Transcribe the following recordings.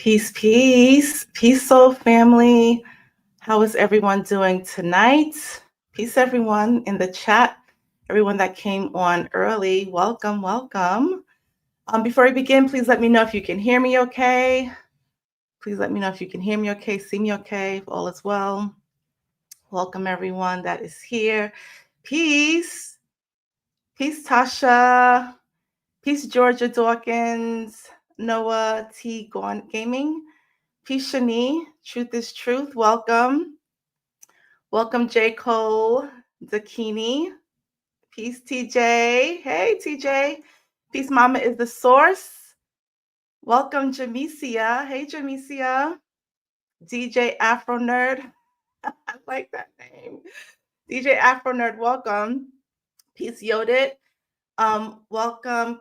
Peace, peace, peace, soul family. How is everyone doing tonight? Peace, everyone in the chat. Everyone that came on early, welcome, welcome. Before we begin, please let me know if you can hear me okay. Please let me know if you can hear me okay, see me okay, if all is well. Welcome, everyone that is here. Peace. Peace, Tasha. Peace, Georgia Dawkins. Noah T. Gaming. Peace, Shani. Truth is truth. Welcome. Welcome, J. Cole, Dakini. Peace, TJ. Hey, TJ. Peace, Mama is the source. Welcome, Jamesia. Hey, Jamesia. DJ Afro Nerd. I like that name. DJ Afro Nerd, welcome. Peace, Yodit. Welcome,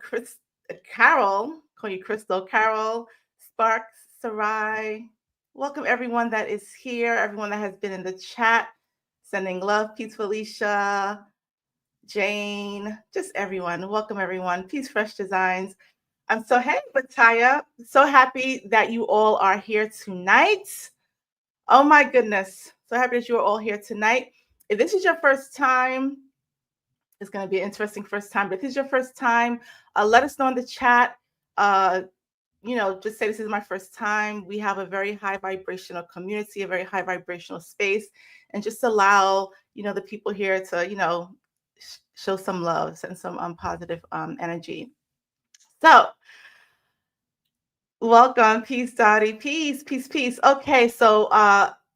Carol. Call you Crystal. Carol, Sparks, Sarai. Welcome everyone that is here, everyone that has been in the chat, sending love. Peace, Felicia, Jane, just everyone. Welcome everyone. Peace, Fresh Designs. I'm so happy, Bataya. So happy that you all are here tonight. Oh my goodness. So happy that you are all here tonight. If this is your first time, it's going to be an interesting first time. But if this is your first time, let us know in the chat. Just say this is my first time. We have a very high vibrational community, a very high vibrational space, and just allow, the people here to, show some love and some positive energy. So welcome. Peace, Dottie. Peace, peace, peace. Okay. So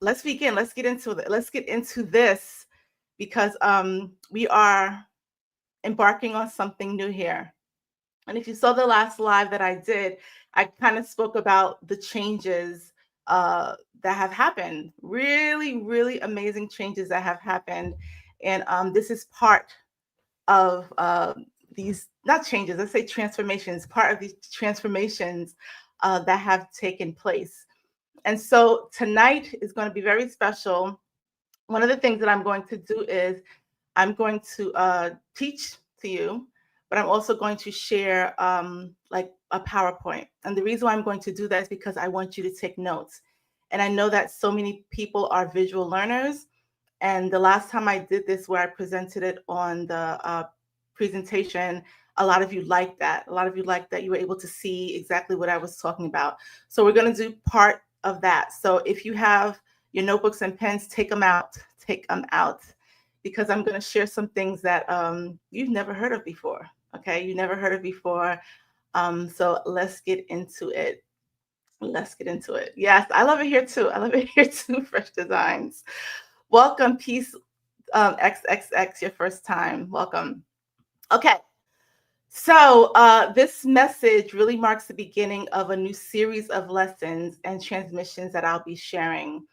let's begin. Let's get into it. Let's get into this because we are embarking on something new here. And if you saw the last live that I did, I kind of spoke about the changes that have happened. Really, really amazing changes that have happened. And this is part of these, not changes, let's say transformations, part of these transformations that have taken place. And so tonight is going to be very special. One of the things that I'm going to do is I'm going to teach to you, but I'm also going to share like a PowerPoint. And the reason why I'm going to do that is because I want you to take notes. And I know that so many people are visual learners. And the last time I did this, where I presented it on the presentation, a lot of you liked that. A lot of you liked that you were able to see exactly what I was talking about. So we're going to do part of that. So if you have your notebooks and pens, take them out. Take them out. Because I'm going to share some things that you've never heard of before. Okay, you never heard of before. So let's get into it. Let's get into it. Yes, I love it here too. I love it here too. Fresh Designs. Welcome, Peace XXX, your first time. Welcome. Okay. So this message really marks the beginning of a new series of lessons and transmissions that I'll be sharing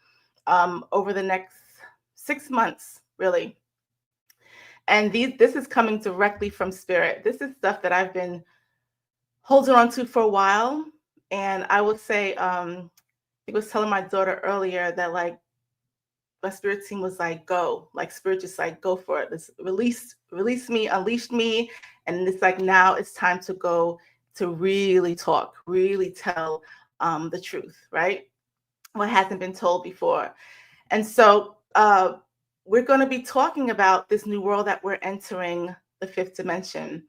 over the next 6 months, really. And this is coming directly from Spirit. This is stuff that I've been holding on to for a while. And I would say, I was telling my daughter earlier that like my spirit team was like, go, like spirit just like, go for it. Let's release me, unleash me. And it's like, now it's time to go to really talk, really tell the truth, right? What hasn't been told before. And so, we're going to be talking about this new world that we're entering, the fifth dimension.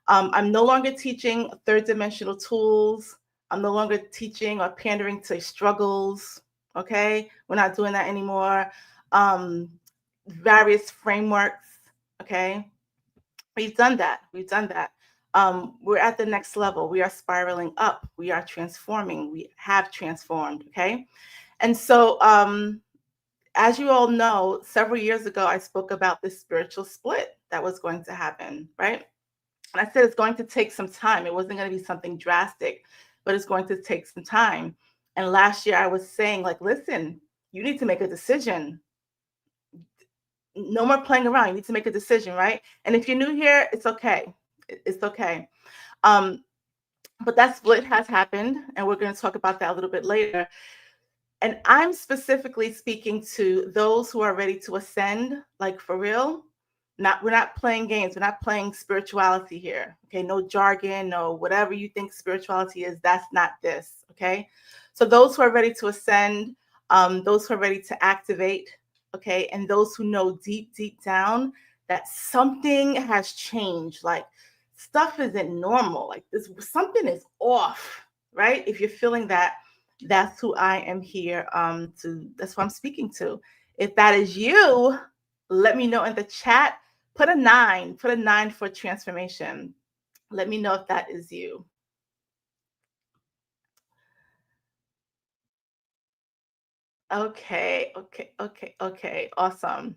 I'm no longer teaching third dimensional tools. I'm no longer teaching or pandering to struggles. Okay, we're not doing that anymore. Various frameworks. Okay, we've done that. We've done that. We're at the next level. We are spiraling up. We are transforming. We have transformed. Okay, and so as you all know, several years ago, I spoke about this spiritual split that was going to happen, right? And I said it's going to take some time. It wasn't going to be something drastic, but it's going to take some time. And last year I was saying, like, listen, you need to make a decision. No more playing around. You need to make a decision, right? And if you're new here, it's okay. It's okay. But that split has happened, and we're going to talk about that a little bit later. And I'm specifically speaking to those who are ready to ascend, like for real, We're not playing games. We're not playing spirituality here. Okay, no jargon, no whatever you think spirituality is. That's not this. Okay, so those who are ready to ascend, those who are ready to activate, okay, and those who know deep, deep down that something has changed. Like stuff isn't normal. Like this, something is off, right? If you're feeling that, that's who I am here to. That's who I'm speaking to. If that is you, let me know in the chat. Put a 9. Put a 9 for transformation. Let me know if that is you. Okay, okay, okay, okay. Awesome.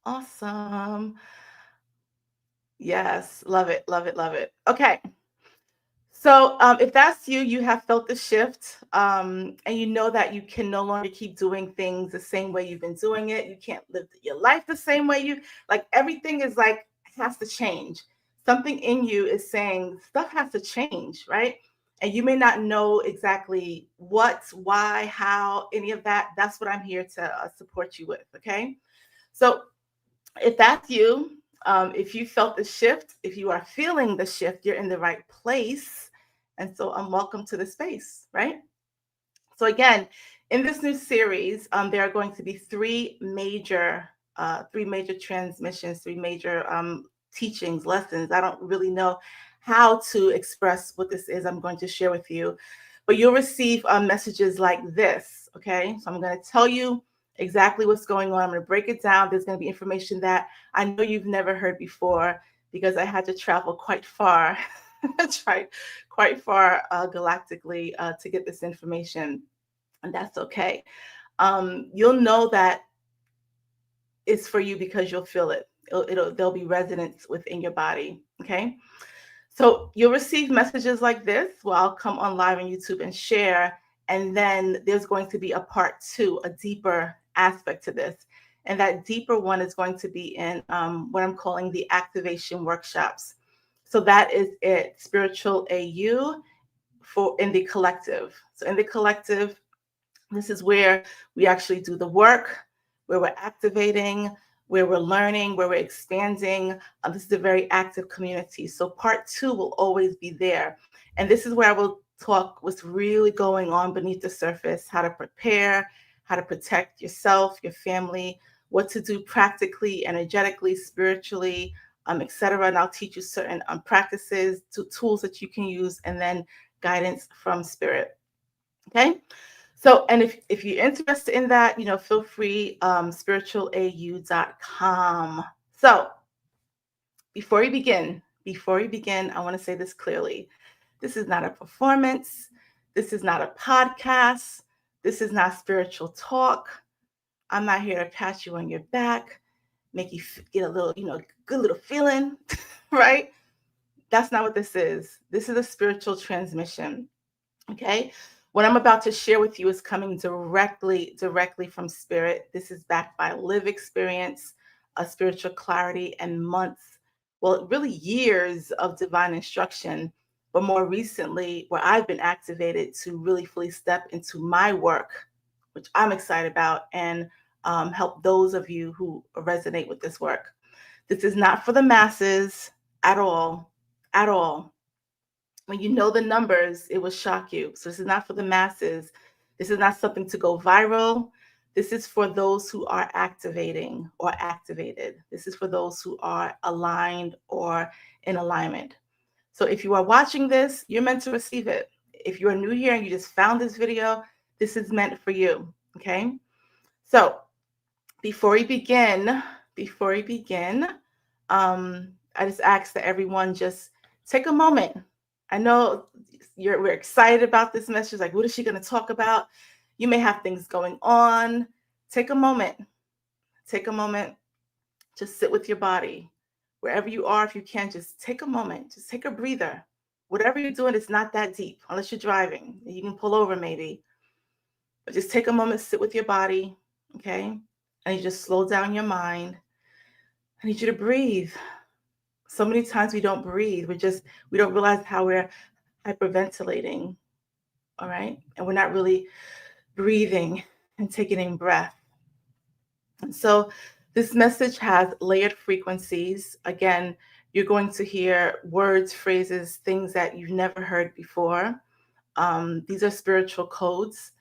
Awesome. Yes, love it, love it, love it. Okay. So if that's you, you have felt the shift, and you know that you can no longer keep doing things the same way you've been doing it. You can't live your life the same way you like. Everything is like has to change. Something in you is saying stuff has to change, right? And you may not know exactly what, why, how, any of that. That's what I'm here to support you with. Okay. So if that's you, if you felt the shift, if you are feeling the shift, you're in the right place. And so welcome to the space, right? So again, in this new series, there are going to be three major transmissions, three major teachings, lessons. I don't really know how to express what this is I'm going to share with you, but you'll receive messages like this. Okay, so I'm going to tell you exactly what's going on. I'm going to break it down. There's going to be information that I know you've never heard before because I had to travel quite far, quite far galactically to get this information, and that's okay. You'll know that it's for you because you'll feel it. There'll be resonance within your body. Okay. So you'll receive messages like this. Well, I'll come on live on YouTube and share. And then there's going to be a part 2, a deeper aspect to this. And that deeper one is going to be in what I'm calling the activation workshops. So that is it, spiritual AU for in the collective. So in the collective, this is where we actually do the work, where we're activating, where we're learning, where we're expanding. This is a very active community. So part 2 will always be there. And this is where I will talk what's really going on beneath the surface, how to prepare, how to protect yourself, your family, what to do practically, energetically, spiritually, etc. And I'll teach you certain practices, tools that you can use, and then guidance from spirit. Okay. So, and if you're interested in that, feel free, spiritualau.com. So before we begin, I want to say this clearly. This is not a performance. This is not a podcast. This is not spiritual talk. I'm not here to pat you on your back, make you get a little, good little feeling, right? That's not what this is. This is a spiritual transmission. Okay. What I'm about to share with you is coming directly from spirit. This is backed by live experience, a spiritual clarity, and months, well, really years of divine instruction, but more recently, where I've been activated to really fully step into my work, which I'm excited about, and help those of you who resonate with this work. This is not for the masses at all, at all. When you know the numbers, it will shock you. So this is not for the masses. This is not something to go viral. This is for those who are activating or activated. This is for those who are aligned or in alignment. So if you are watching this, you're meant to receive it. If you are new here and you just found this video, this is meant for you. Okay. So before we begin, I just ask that everyone just take a moment. I know we're excited about this message. Like, what is she going to talk about? You may have things going on. Take a moment. Take a moment. Just sit with your body. Wherever you are, if you can, just take a moment. Just take a breather. Whatever you're doing, it's not that deep, unless you're driving. You can pull over maybe. But just take a moment, sit with your body, okay? And you just slow down your mind. I need you to breathe. So many times we don't breathe. We don't realize how we're hyperventilating, all right? And we're not really breathing and taking in breath. And so This message has layered frequencies. Again, you're going to hear words, phrases, things that you've never heard before. These are spiritual codes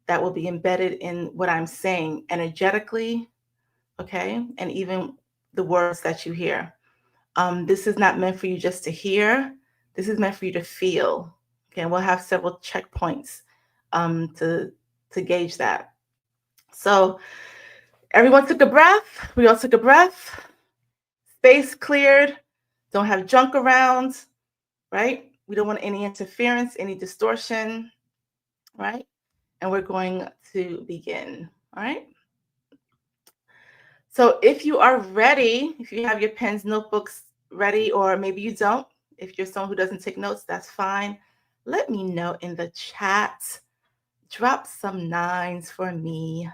that will be embedded in what I'm saying energetically, okay? And even the words that you hear. This is not meant for you just to hear. This is meant for you to feel. Okay, and we'll have several checkpoints to gauge that. So everyone took a breath. We all took a breath. Space cleared. Don't have junk around, right? We don't want any interference, any distortion, right? And we're going to begin, all right? So if you are ready, if you have your pens, notebooks ready, or maybe you don't, if you're someone who doesn't take notes, that's fine. Let me know in the chat. Drop some nines for me.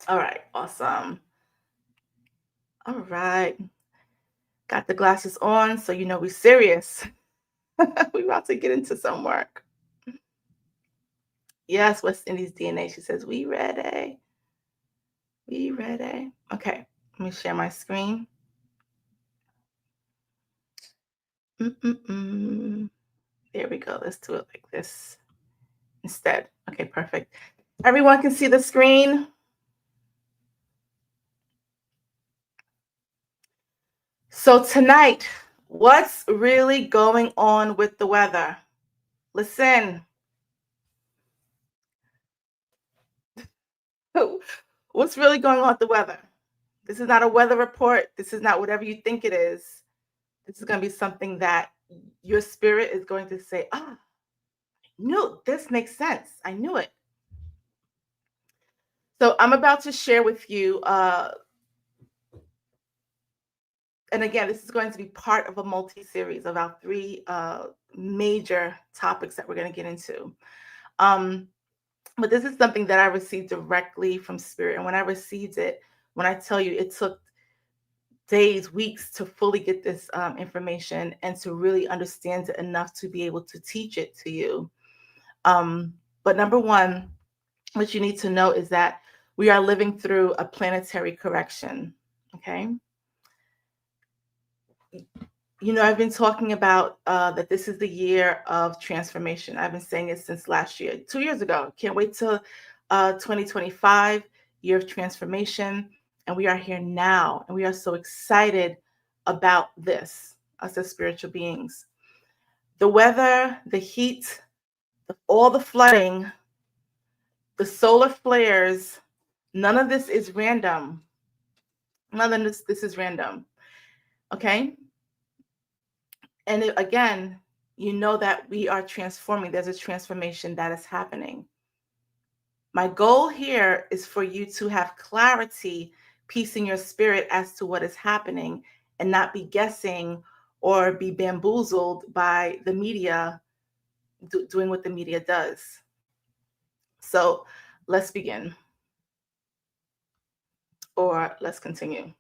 All right, awesome. All right. Got the glasses on, so you know we're serious. We're about to get into some work. Yes, West Indies DNA. She says, we ready. We ready. Okay, let me share my screen. There we go. Let's do it like this instead. Okay, perfect. Everyone can see the screen. So tonight, what's really going on with the weather? Listen. What's really going on with the weather? This is not a weather report. This is not whatever you think it is. This is going to be something that your spirit is going to say, ah, no, this makes sense. I knew it. So I'm about to share with you, and again, this is going to be part of a multi-series of our three major topics that we're going to get into. But this is something that I received directly from Spirit. And when I received it, when I tell you it took days, weeks to fully get this information and to really understand it enough to be able to teach it to you. But number one, what you need to know is that we are living through a planetary correction, okay? You know, I've been talking about that this is the year of transformation. I've been saying it since last year, 2 years ago. Can't wait till 2025, year of transformation. And we are here now. And we are so excited about this, us as spiritual beings. The weather, the heat, all the flooding, the solar flares, none of this is random. None of this is random. Okay? And again, you know that we are transforming. There's a transformation that is happening. My goal here is for you to have clarity, peace in your spirit as to what is happening and not be guessing or be bamboozled by the media doing what the media does. So let's begin. Or let's continue.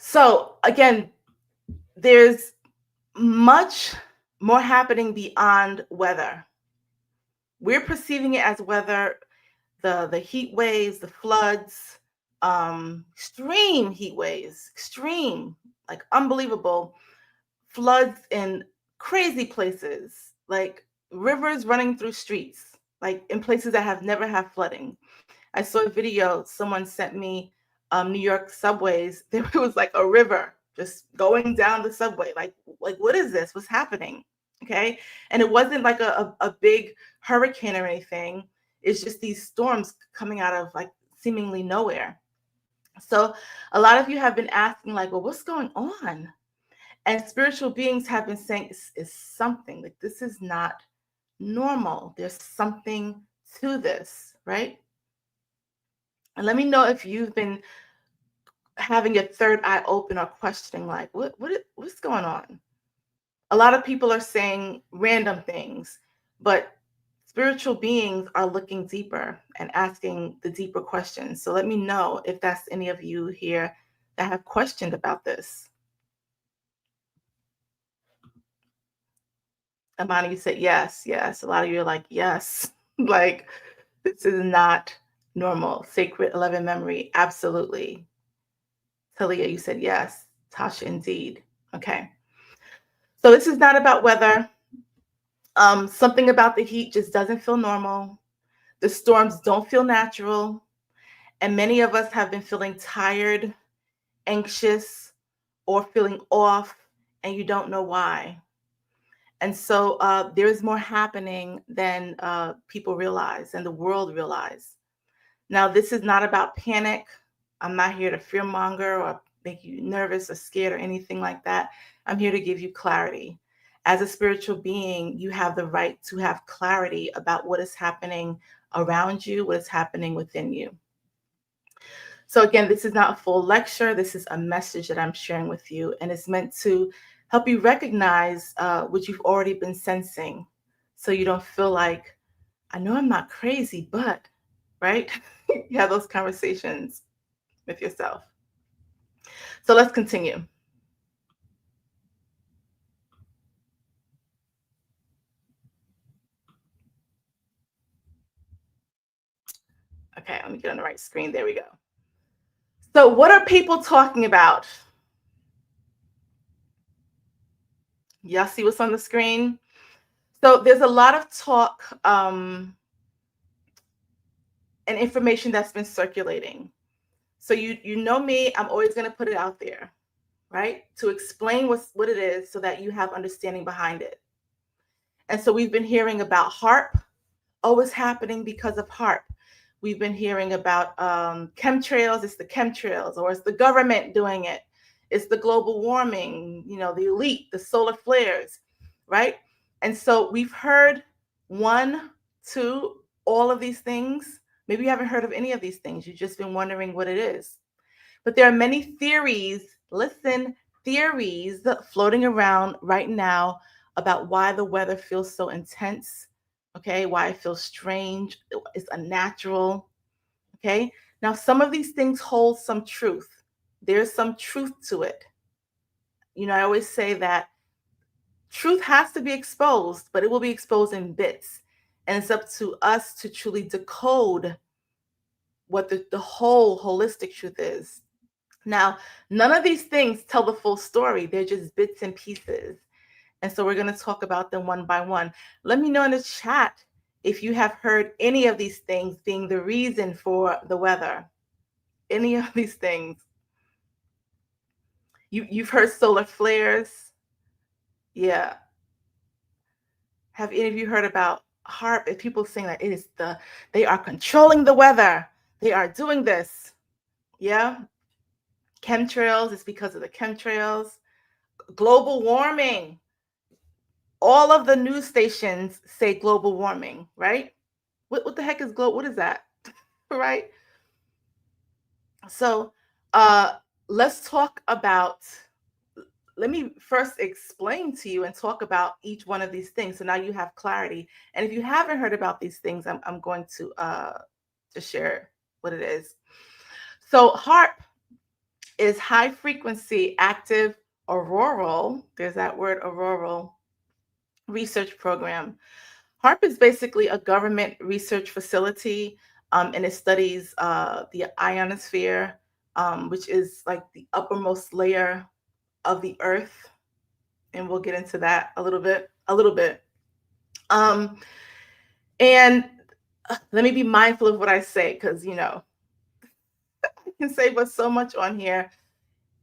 So again, there's much more happening beyond weather. We're perceiving it as weather, the heat waves, the floods, extreme heat waves, extreme, like unbelievable floods in crazy places, like rivers running through streets, like in places that have never had flooding. I saw a video someone sent me, New York subways. There was like a river just going down the subway. Like what is this? What's happening? Okay, and it wasn't like a big hurricane or anything. It's just these storms coming out of like seemingly nowhere. So a lot of you have been asking, like, well, what's going on? And spiritual beings have been saying it's something like this is not normal. There's something to this, right? And let me know if you've been having your third eye open or questioning, like, what's going on? A lot of people are saying random things, but spiritual beings are looking deeper and asking the deeper questions. So let me know if that's any of you here that have questioned about this. Amani, you said yes, yes. A lot of you are like, yes. Like, this is not normal. Sacred 11 memory, absolutely. Talia, you said yes. Tasha, indeed. Okay. So this is not about weather. Something about the heat just doesn't feel normal. The storms don't feel natural. And many of us have been feeling tired, anxious, or feeling off, and you don't know why. And so there's more happening than people realize and the world realize. Now, this is not about panic. I'm not here to fearmonger or make you nervous or scared or anything like that. I'm here to give you clarity. As a spiritual being, you have the right to have clarity about what is happening around you, what is happening within you. So, again, this is not a full lecture. This is a message that I'm sharing with you, and it's meant to help you recognize what you've already been sensing so you don't feel like, I know I'm not crazy, but, right? You have those conversations with yourself. So, let's continue. Okay, let me get on the right screen. There we go. So, what are people talking about? Y'all see what's on the screen? So, there's a lot of talk and information that's been circulating. So you know me, I'm always going to put it out there, right? To explain what it is so that you have understanding behind it. And so we've been hearing about HARP. Oh, it's happening because of HARP. We've been hearing about chemtrails. It's the chemtrails, or it's the government doing it. It's the global warming, the elite, the solar flares, right? And so we've heard one, two, all of these things. Maybe you haven't heard of any of these things. You've just been wondering what it is. But there are many theories, listen, theories floating around right now about why the weather feels so intense, okay? Why it feels strange, it's unnatural, okay? Now, some of these things hold some truth. There's some truth to it. I always say that truth has to be exposed, but it will be exposed in bits. And it's up to us to truly decode what the whole holistic truth is. Now, none of these things tell the full story. They're just bits and pieces. And so we're going to talk about them one by one. Let me know in the chat if you have heard any of these things being the reason for the weather. Any of these things. You've heard solar flares. Yeah. Have any of you heard about HARP? If people saying that they are controlling the weather. They are doing this. Yeah. Chemtrails, it's because of the chemtrails. Global warming. All of the news stations say global warming, right? What the heck is global? What is that? Right? So let's talk about, let me first explain to you and talk about each one of these things. So now you have clarity. And if you haven't heard about these things, I'm going to share what it is. So HARP is high frequency active auroral. There's that word auroral research program. HARP is basically a government research facility, and it studies the ionosphere, which is like the uppermost layer of the Earth, and we'll get into that a little bit. And let me be mindful of what I say, because I can say but so much on here.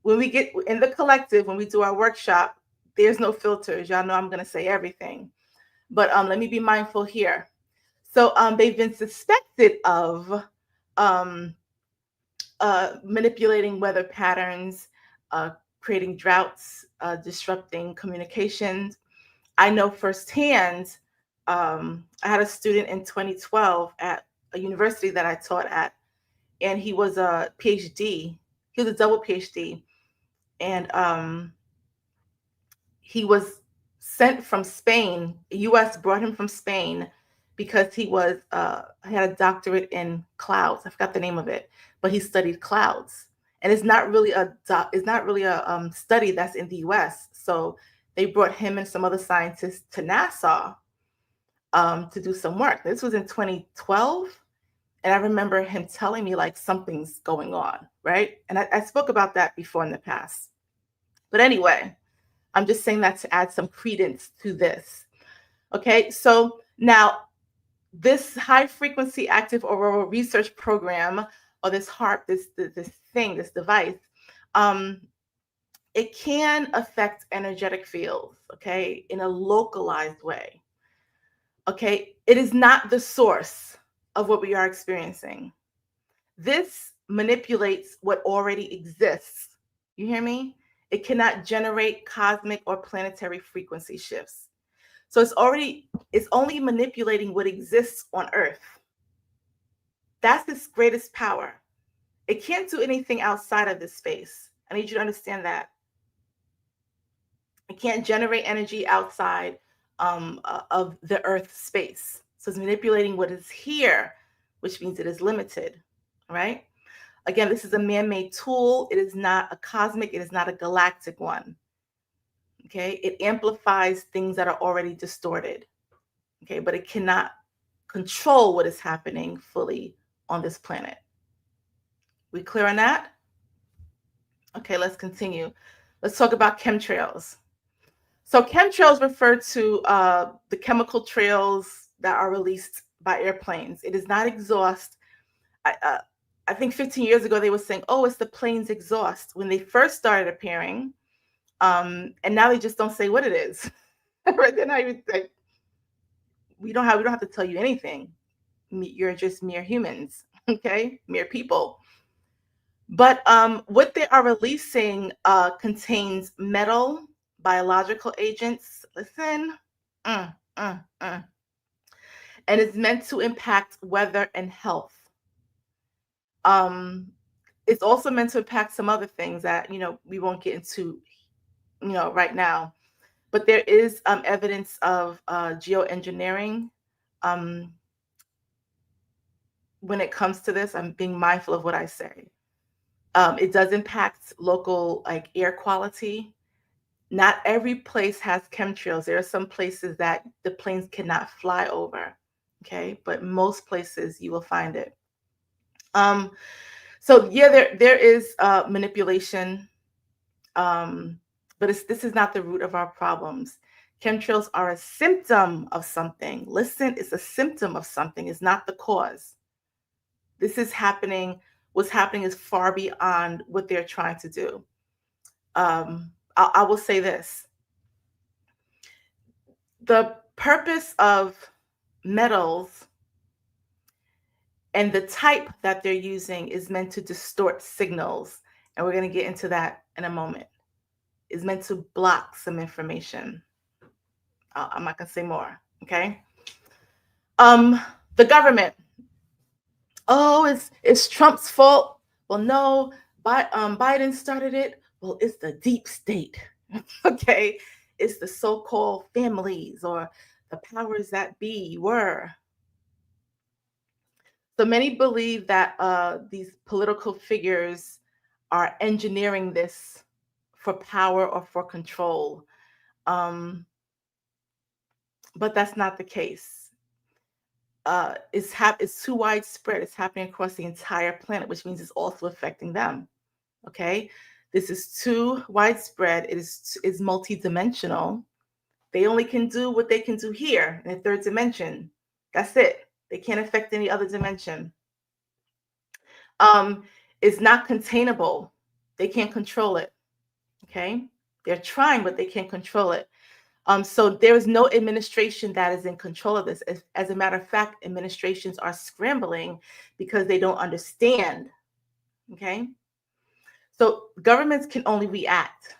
When we get in the collective, when we do our workshop, there's no filters. Y'all know I'm going to say everything. But let me be mindful here. So they've been suspected of manipulating weather patterns, creating droughts, disrupting communications. I know firsthand, I had a student in 2012 at a university that I taught at, and he was a PhD. He was a double PhD. And he was sent from Spain. The U.S. brought him from Spain because he had a doctorate in clouds. I forgot the name of it, but he studied clouds. And it's not really a study that's in the U.S. So they brought him and some other scientists to NASA to do some work. This was in 2012. And I remember him telling me like something's going on, right? And I spoke about that before in the past. But anyway, I'm just saying that to add some credence to this. Okay, so now this high frequency active auroral research program, or this HARP, this thing, this device, it can affect energetic fields, okay, in a localized way. Okay, it is not the source of what we are experiencing. This manipulates what already exists. You hear me? It cannot generate cosmic or planetary frequency shifts. So it's only manipulating what exists on Earth. That's its greatest power. It can't do anything outside of this space. I need you to understand that. It can't generate energy outside of the Earth space. So it's manipulating what is here, which means it is limited, right? Again, this is a man-made tool. It is not a cosmic, it is not a galactic one. Okay, it amplifies things that are already distorted. Okay, but it cannot control what is happening fully on this planet. We clear on that? Okay, let's continue. Let's talk about chemtrails. So chemtrails refer to the chemical trails that are released by airplanes. It is not exhaust. I think 15 years ago they were saying, "Oh, it's the plane's exhaust" when they first started appearing, and now they just don't say what it is. Right? They're not even like, we don't have to tell you anything. You're just mere humans, okay, mere people. But what they are releasing contains metal, biological agents. Listen, and is meant to impact weather and health. It's also meant to impact some other things that we won't get into right now. But there is evidence of geoengineering. When it comes to this, I'm being mindful of what I say. It does impact local like air quality. Not every place has chemtrails. There are some places that the planes cannot fly over. Okay, but most places you will find it. So yeah, there is manipulation, but this is not the root of our problems. Chemtrails are a symptom of something. Listen, it's a symptom of something. It's not the cause. This is happening. What's happening is far beyond what they're trying to do. I will say this. The purpose of metals and the type that they're using is meant to distort signals. And we're going to get into that in a moment. It's meant to block some information. I'm not going to say more. Okay. The government. Oh, it's Trump's fault. Well, no, Biden started it. Well, it's the deep state. Okay. It's the so-called families or the powers that be were. So many believe that these political figures are engineering this for power or for control. But that's not the case. It's too widespread. It's happening across the entire planet, which means it's also affecting them. Okay, this is too widespread. It is multidimensional. They only can do what they can do here in the third dimension. That's it. They can't affect any other dimension. It's not containable. They can't control it. Okay, they're trying, but they can't control it. So there is no administration that is in control of this. As a matter of fact, administrations are scrambling because they don't understand. Okay. So governments can only react.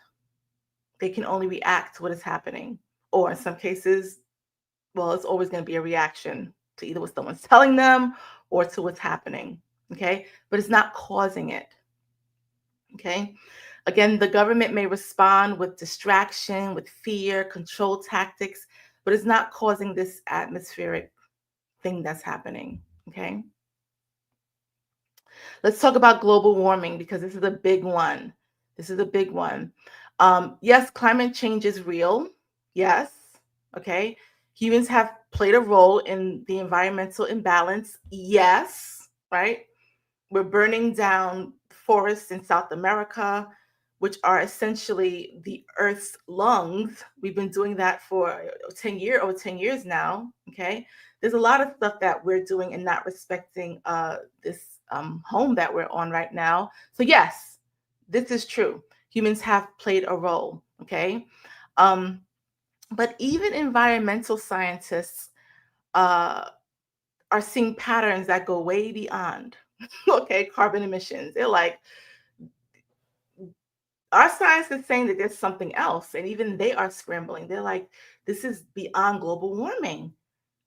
They can only react to what is happening. Or in some cases, well, it's always going to be a reaction to either what someone's telling them or to what's happening. Okay. But it's not causing it. Okay. Again, the government may respond with distraction, with fear, control tactics, but it's not causing this atmospheric thing that's happening. Okay. Let's talk about global warming because this is a big one. This is a big one. Yes, climate change is real. Yes. Okay. Humans have played a role in the environmental imbalance. Yes. Right. We're burning down forests in South America, which are essentially the Earth's lungs. We've been doing that for over 10 years now. Okay. There's a lot of stuff that we're doing and not respecting this home that we're on right now. So, yes, this is true. Humans have played a role. Okay. Um, but even environmental scientists uh, are seeing patterns that go way beyond okay, carbon emissions. They're like, our science is saying that there's something else, and even they are scrambling. They're like, this is beyond global warming.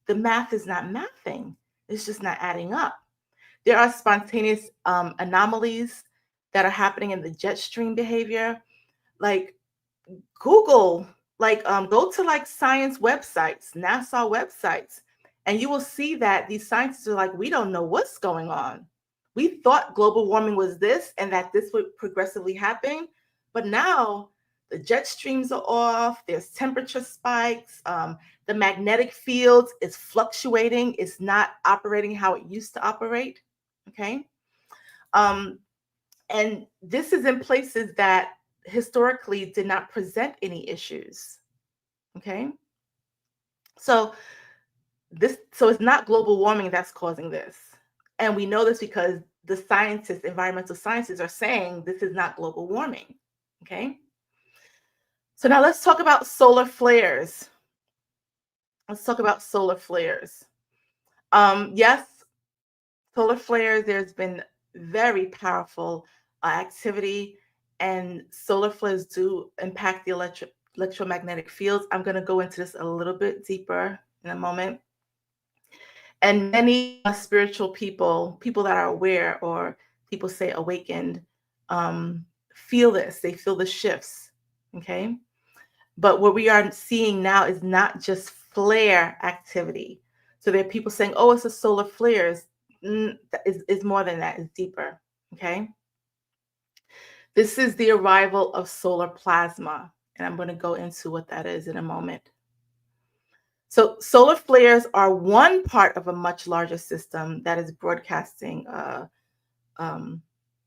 The math is not mathing. It's just not adding up. There are spontaneous anomalies that are happening in the jet stream behavior. Like Google, go to like science websites, NASA websites, and you will see that these scientists are like, we don't know what's going on. We thought global warming was this and that this would progressively happen, but now the jet streams are off, there's temperature spikes, the magnetic field is fluctuating, it's not operating how it used to operate. Okay. Um, and this is in places that historically did not present any issues. Okay. So so it's not global warming that's causing this. And we know this because the scientists, environmental scientists are saying this is not global warming. Okay. So now let's talk about solar flares. Let's talk about solar flares. Yes, solar flares, there's been very powerful activity, and solar flares do impact the electromagnetic fields. I'm going to go into this a little bit deeper in a moment. And many spiritual people that are aware, or people say awakened, feel this. They feel the shifts. Okay. But what we are seeing now is not just flare activity. So there are people saying, oh, it's a solar flares. Is more than that, it's deeper. Okay. This is the arrival of solar plasma. And I'm going to go into what that is in a moment. So solar flares are one part of a much larger system that is broadcasting um,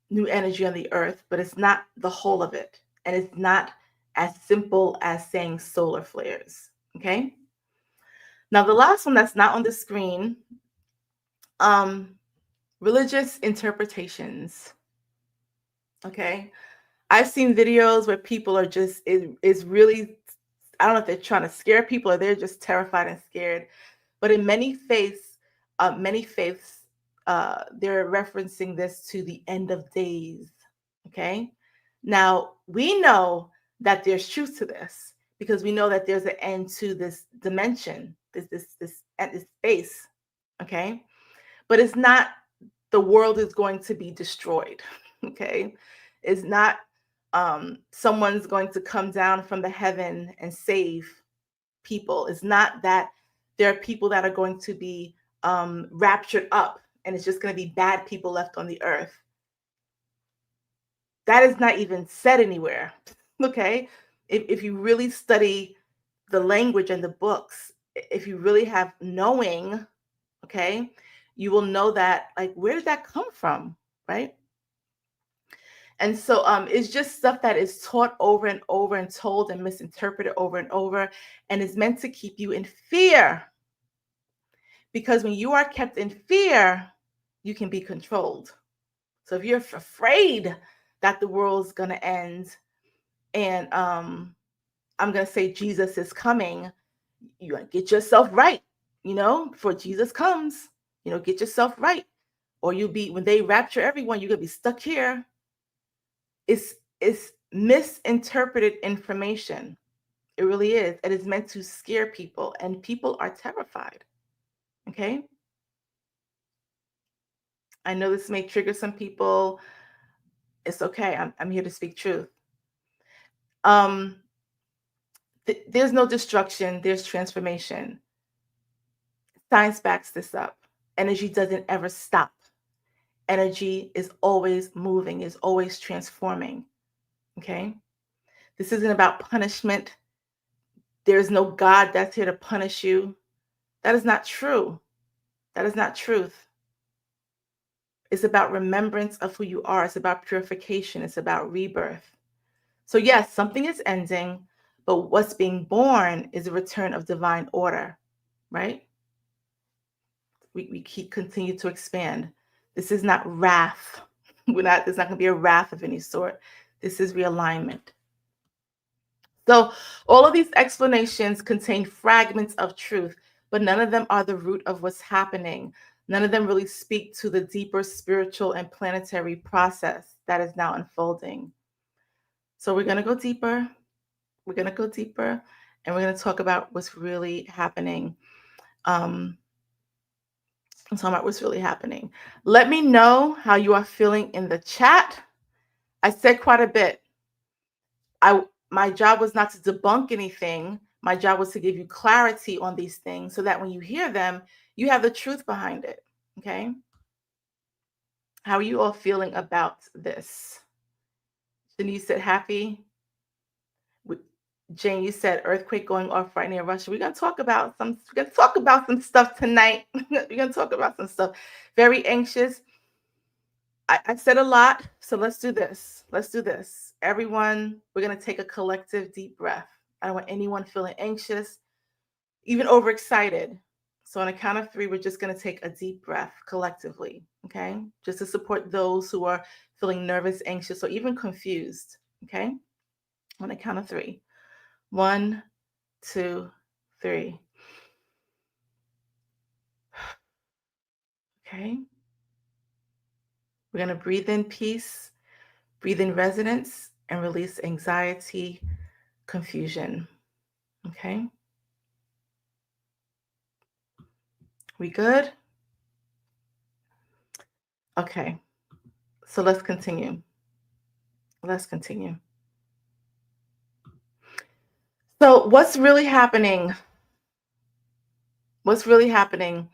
new energy on the earth, but it's not the whole of it. And it's not as simple as saying solar flares. Okay. Now, the last one that's not on the screen, um, religious interpretations. Okay. I've seen videos where people are just, is really, I don't know if they're trying to scare people or they're just terrified and scared. But in many faiths, they're referencing this to the end of days. Okay. Now, we know that there's truth to this because we know that there's an end to this dimension, this space. Okay. But it's not the world is going to be destroyed. Okay. It's not someone's going to come down from the heaven and save people. It's not that there are people that are going to be raptured up and it's just going to be bad people left on the earth. That is not even said anywhere. Okay. If you really study the language and the books, if you really have knowing, okay, you will know that, like, where did that come from? Right. And so it's just stuff that is taught over and over and told and misinterpreted over and over, and is meant to keep you in fear. Because when you are kept in fear, you can be controlled. So if you're afraid that the world's going to end and I'm going to say Jesus is coming, you get yourself right, before Jesus comes, get yourself right. Or you'll be, when they rapture everyone, you're going to be stuck here. It's misinterpreted information. It really is. It is meant to scare people, and people are terrified. Okay. I know this may trigger some people. It's okay. I'm here to speak truth. There's no destruction. There's transformation. Science backs this up. Energy doesn't ever stop. Energy is always moving, is always transforming. Okay. This isn't about punishment. There is no God that's here to punish you. That is not true. That is not truth. It's about remembrance of who you are. It's about purification. It's about rebirth. So yes, something is ending, but what's being born is a return of divine order, right? We keep continue to expand. This is not wrath. There's not going to be a wrath of any sort. This is realignment. So all of these explanations contain fragments of truth, but none of them are the root of what's happening. None of them really speak to the deeper spiritual and planetary process that is now unfolding. So we're going to go deeper. We're going to go deeper, and we're going to talk about what's really happening. I'm talking about what's really happening. Let me know how you are feeling in the chat. I said quite a bit. My job was not to debunk anything. My job was to give you clarity on these things so that when you hear them, you have the truth behind it. Okay? How are you all feeling about this? Denise said happy. Jane, you said earthquake going off right near Russia. We're gonna talk about some stuff tonight. We're gonna talk about some stuff. Very anxious. I said a lot, so let's do this. Let's do this. Everyone, we're gonna take a collective deep breath. I don't want anyone feeling anxious, even overexcited. So on a count of 3, we're just gonna take a deep breath collectively, okay? Just to support those who are feeling nervous, anxious, or even confused, okay? On a count of 3. 1, 2, 3. Okay. We're going to breathe in peace, breathe in resonance, and release anxiety, confusion. Okay. We good? Okay. So let's continue. Let's continue. So what's really happening? What's really happening?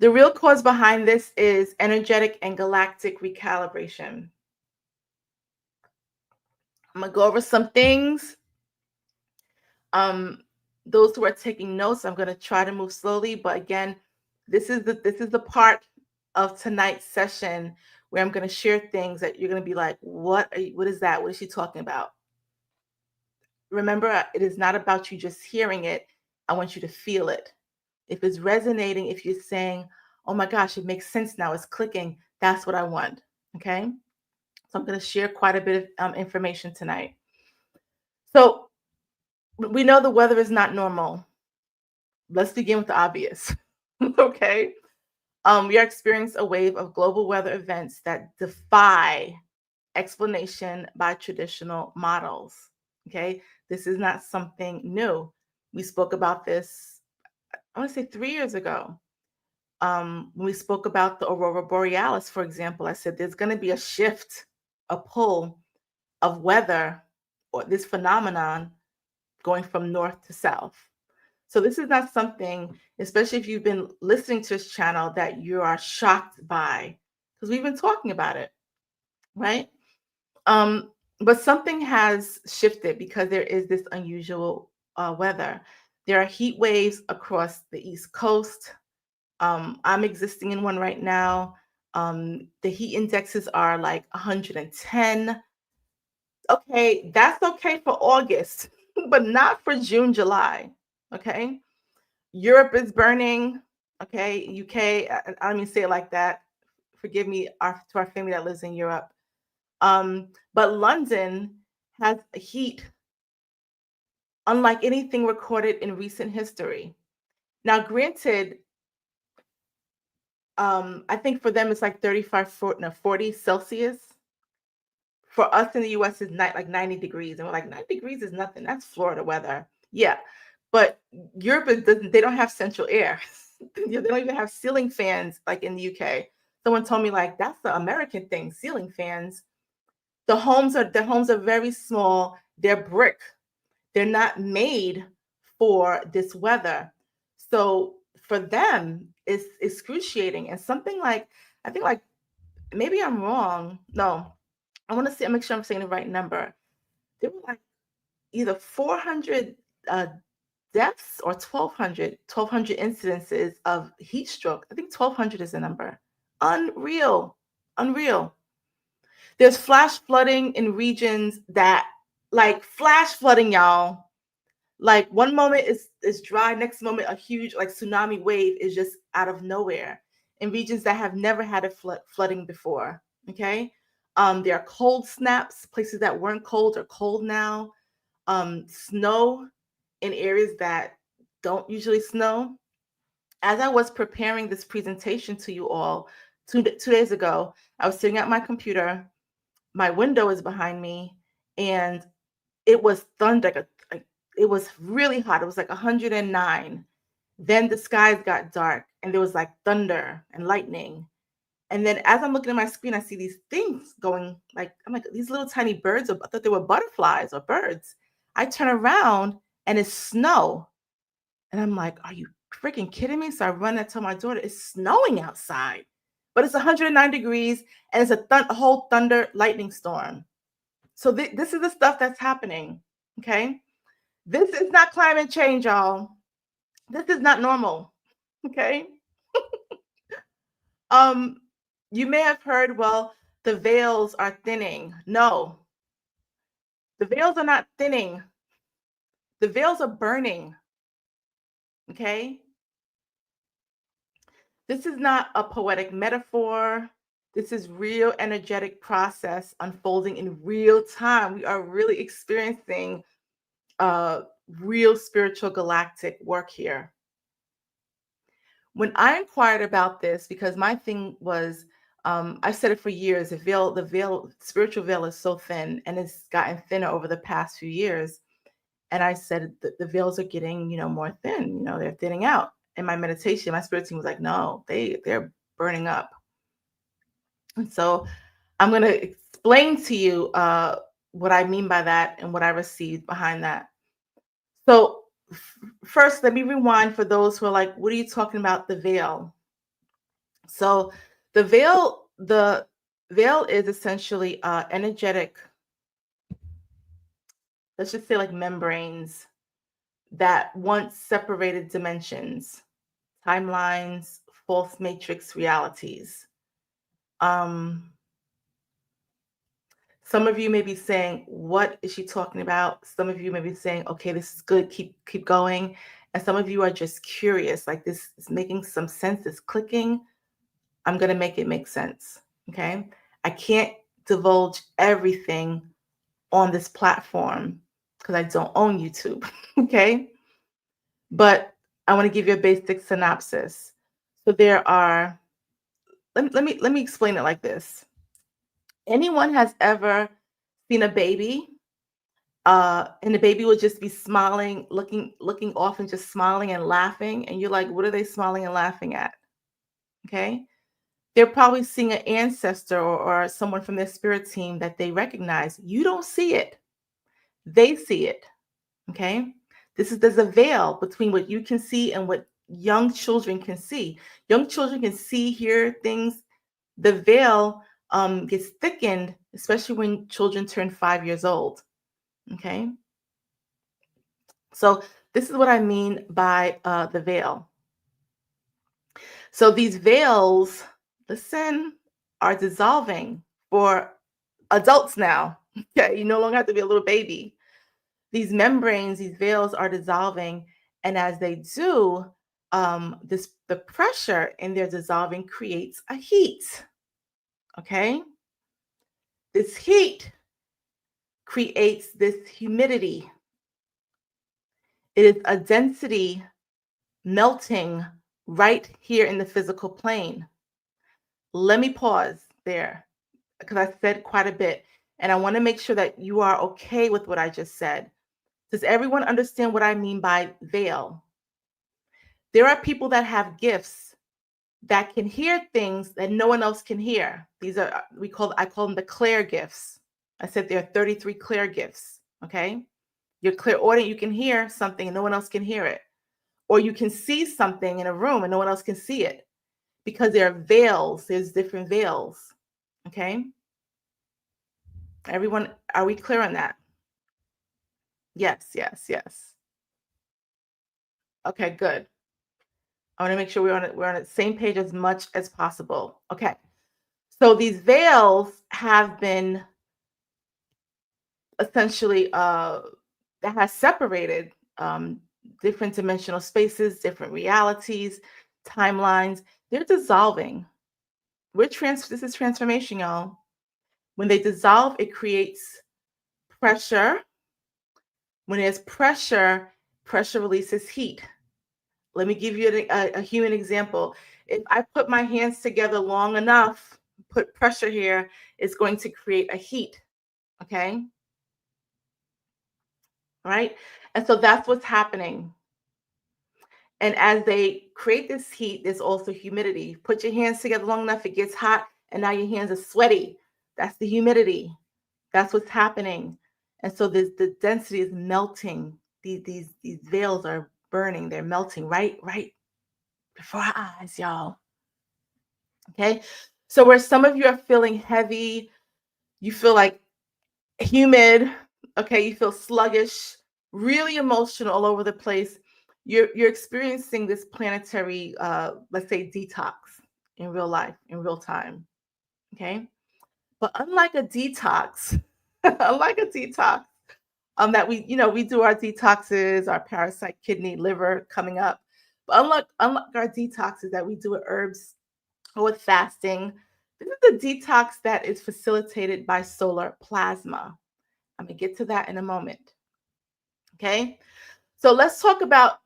The real cause behind this is energetic and galactic recalibration. I'm going to go over some things. Those who are taking notes, I'm going to try to move slowly, but again, this is the part of tonight's session where I'm going to share things that you're going to be like, what is that? What is she talking about? Remember, it is not about you just hearing it. I want you to feel it. If it's resonating, if you're saying, oh my gosh, it makes sense now, it's clicking, that's what I want. Okay. So I'm going to share quite a bit of information tonight. So we know the weather is not normal. Let's begin with the obvious. Okay. We are experiencing a wave of global weather events that defy explanation by traditional models. Okay. This is not something new. We spoke about this, I want to say 3 years ago. When we spoke about the aurora borealis, for example, I said there's going to be a shift, a pull of weather or this phenomenon going from north to south. So this is not something, especially if you've been listening to this channel, that you are shocked by, because we've been talking about it, right? But something has shifted because there is this unusual weather. There are heat waves across the East Coast. I'm existing in one right now. The heat indexes are like 110. Okay, that's okay for August, but not for June, July. Okay. Europe is burning. Okay. UK, I don't mean say it like that. Forgive me, to our family that lives in Europe. But London has heat unlike anything recorded in recent history. Now, granted, I think for them it's like 40 Celsius. For us in the US, it's like 90 degrees. And we're like, 90 degrees is nothing. That's Florida weather. Yeah. But Europe, they don't have central air. They don't even have ceiling fans like in the UK. Someone told me like, that's the American thing, ceiling fans. The homes are very small. They're brick. They're not made for this weather. So for them, it's excruciating. And something like, I think like, maybe I'm wrong. No, I want to see, make sure I'm saying the right number. They were like either 400 deaths or 1,200 incidences of heat stroke. I think 1,200 is the number. Unreal. Unreal. There's flash flooding in regions that, like, flash flooding, y'all. Like, one moment is dry, next moment a huge, like, tsunami wave is just out of nowhere in regions that have never had a flooding before. Okay. There are cold snaps, places that weren't cold are cold now. Snow in areas that don't usually snow. As I was preparing this presentation to you all 2 days ago, I was sitting at my computer. My window is behind me, and it was thunder. It was really hot. It was like 109. Then the skies got dark, and there was like thunder and lightning. And then as I'm looking at my screen, I see these things going, like, I'm like, these little tiny birds. I thought they were butterflies or birds. I turn around and it's snow. And I'm like, are you freaking kidding me? So I run and tell my daughter, it's snowing outside, but it's 109 degrees and it's a whole thunder lightning storm. So this is the stuff that's happening. Okay. This is not climate change, y'all. This is not normal. Okay. You may have heard, well, the veils are thinning. No, the veils are not thinning. The veils are burning. Okay. This is not a poetic metaphor. This is real energetic process unfolding in real time. We are really experiencing real spiritual galactic work here. When I inquired about this, because my thing was, I've said it for years, spiritual veil is so thin, and it's gotten thinner over the past few years. And I said that the veils are getting, more thin, they're thinning out. In my meditation, my spirit team was like, no, they're burning up. And so I'm going to explain to you what I mean by that and what I received behind that. So first, let me rewind for those who are like, what are you talking about, the veil? So the veil is essentially energetic, let's just say, like, membranes that once separated dimensions, timelines, false matrix realities. Some of you may be saying, what is she talking about? Some of you may be saying, okay, this is good, keep going. And some of you are just curious, like, this is making some sense, it's clicking. I'm going to make it make sense. Okay. I can't divulge everything on this platform because I don't own YouTube. Okay. But I want to give you a basic synopsis. So there are, let me explain it like this. Anyone has ever seen a baby, and the baby will just be smiling, looking off and just smiling and laughing, and you're like, what are they smiling and laughing at? Okay. They're probably seeing an ancestor or someone from their spirit team that they recognize. You don't see it. They see it. Okay. There's a veil between what you can see and what young children can see. Young children can see, hear things. The veil gets thickened, especially when children turn 5 years old. Okay. So this is what I mean by the veil. So these veils, listen, are dissolving for adults now. Okay, you no longer have to be a little baby. These membranes, these veils are dissolving, and as they do, the pressure in their dissolving creates a heat. Okay, this heat creates this humidity. It is a density melting right here in the physical plane. Let me pause there because I said quite a bit, and I want to make sure that you are okay with what I just said. Does everyone understand what I mean by veil? There are people that have gifts that can hear things that no one else can hear. These are, I call them the clair gifts. I said there are 33 clair gifts. Okay. You're clairaudient, you can hear something and no one else can hear it. Or you can see something in a room and no one else can see it because there are veils. There's different veils. Okay. Everyone, are we clear on that? Yes, yes, yes. Okay, good. I want to make sure we're on the same page as much as possible. Okay. So these veils have been essentially that has separated different dimensional spaces, different realities, timelines. They're dissolving. This is transformation, y'all. When they dissolve, it creates pressure. When there's pressure, pressure releases heat. Let me give you a human example. If I put my hands together long enough, put pressure here, it's going to create a heat. Okay. Right. And so that's what's happening. And as they create this heat, there's also humidity. Put your hands together long enough, it gets hot, and now your hands are sweaty. That's the humidity. That's what's happening. And so the density is melting. These veils are burning, they're melting right before our eyes, y'all. Okay. So where some of you are feeling heavy, you feel like humid, okay, you feel sluggish, really emotional all over the place. You're experiencing this planetary, let's say, detox in real life, in real time. Okay. But unlike a detox, unlike a detox, that we do our detoxes, our parasite kidney, liver coming up. But unlike our detoxes that we do with herbs or with fasting, this is a detox that is facilitated by solar plasma. I'm gonna get to that in a moment. Okay. So let's talk about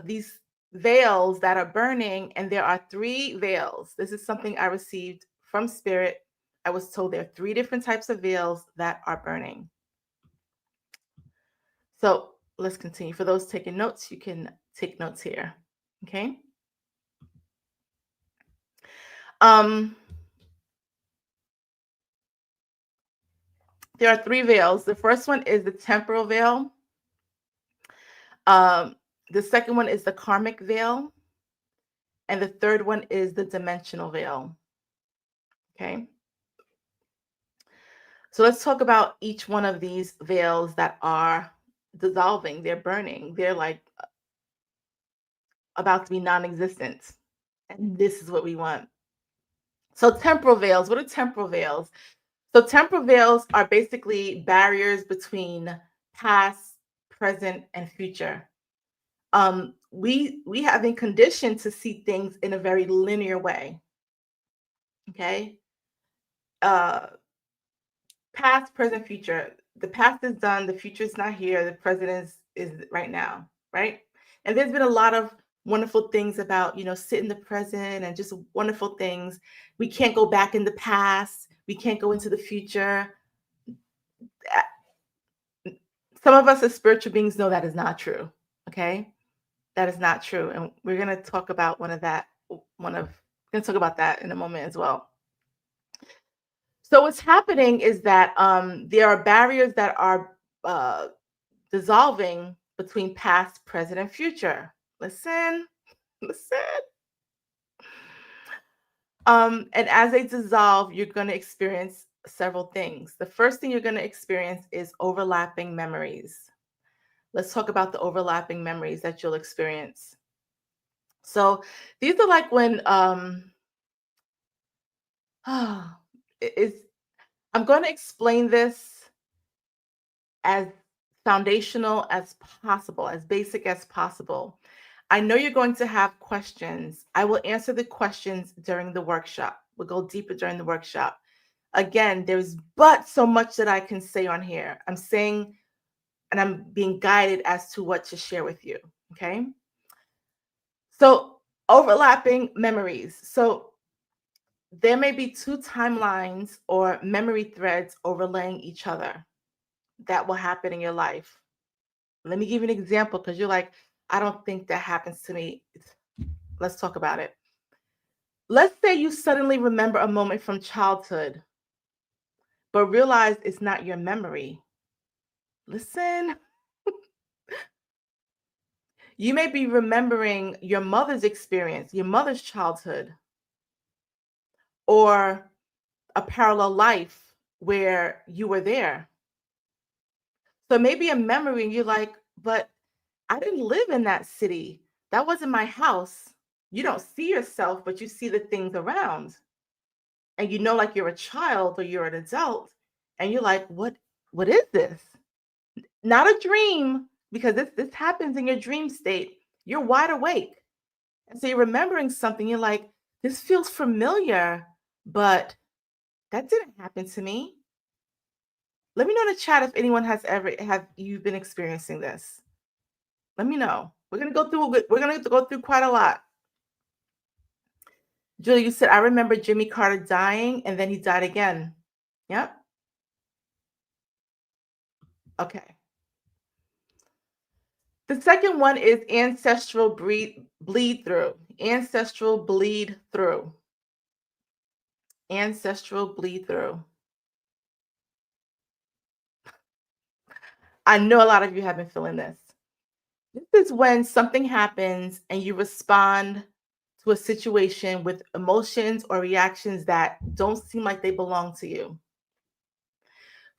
these veils that are burning, and there are three veils. This is something I received from Spirit. I was told there are three different types of veils that are burning. So let's continue. For those taking notes, you can take notes here. Okay. Um, there are three veils. The first one is the temporal veil. Um, the second one is the karmic veil. And the third one is the dimensional veil. Okay. So let's talk about each one of these veils that are dissolving. They're burning. They're like about to be non existent. And this is what we want. So, temporal veils. What are temporal veils? So, temporal veils are basically barriers between past, present, and future. We have been conditioned to see things in a very linear way. Okay. Uh, Past, present, future. The past is done, the future is not here, the present is right now, right? And there's been a lot of wonderful things about, sit in the present and just wonderful things. We can't go back in the past, we can't go into the future. Some of us as spiritual beings know that is not true. Okay. That is not true. And we're going to talk about going to talk about that in a moment as well. So what's happening is that there are barriers that are dissolving between past, present, and future. Listen, listen. And as they dissolve, you're going to experience several things. The first thing you're going to experience is overlapping memories. Let's talk about the overlapping memories that you'll experience. So these are like when is I'm going to explain this as foundational as possible, as basic as possible. I know you're going to have questions. I will answer the questions during the workshop. We'll go deeper during the workshop. Again, there's but so much that I can say on here. I'm saying, and I'm being guided as to what to share with you. Okay. So, overlapping memories. So, there may be two timelines or memory threads overlaying each other that will happen in your life. Let me give you an example because you're like, I don't think that happens to me. Let's talk about it. Let's say you suddenly remember a moment from childhood, but realize it's not your memory. Listen, you may be remembering your mother's experience, your mother's childhood, or a parallel life where you were there. So maybe a memory, and you're like, but I didn't live in that city. That wasn't my house. You don't see yourself, but you see the things around. And you know, like you're a child or you're an adult, and you're like, what is this? Not a dream, because this happens in your dream state. You're wide awake. And so you're remembering something, you're like, this feels familiar, but that didn't happen to me. Let me know in the chat if anyone has ever have you been experiencing this. Let me know. We're gonna go through quite a lot. Julie, you said I remember Jimmy Carter dying and then he died again. Yep. Okay. The second one is ancestral bleed through. Ancestral bleed through. Ancestral bleed through. I know a lot of you have been feeling this. This is when something happens and you respond to a situation with emotions or reactions that don't seem like they belong to you.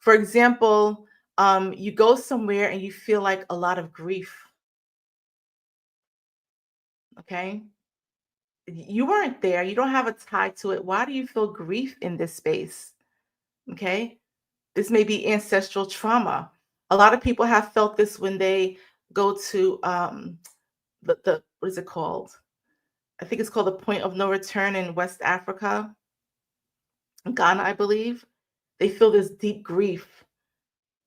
For example, you go somewhere and you feel like a lot of grief. Okay. You weren't there. You don't have a tie to it. Why do you feel grief in this space? Okay. This may be ancestral trauma. A lot of people have felt this when they go to the what is it called? I think it's called the point of no return in West Africa, Ghana, I believe. They feel this deep grief.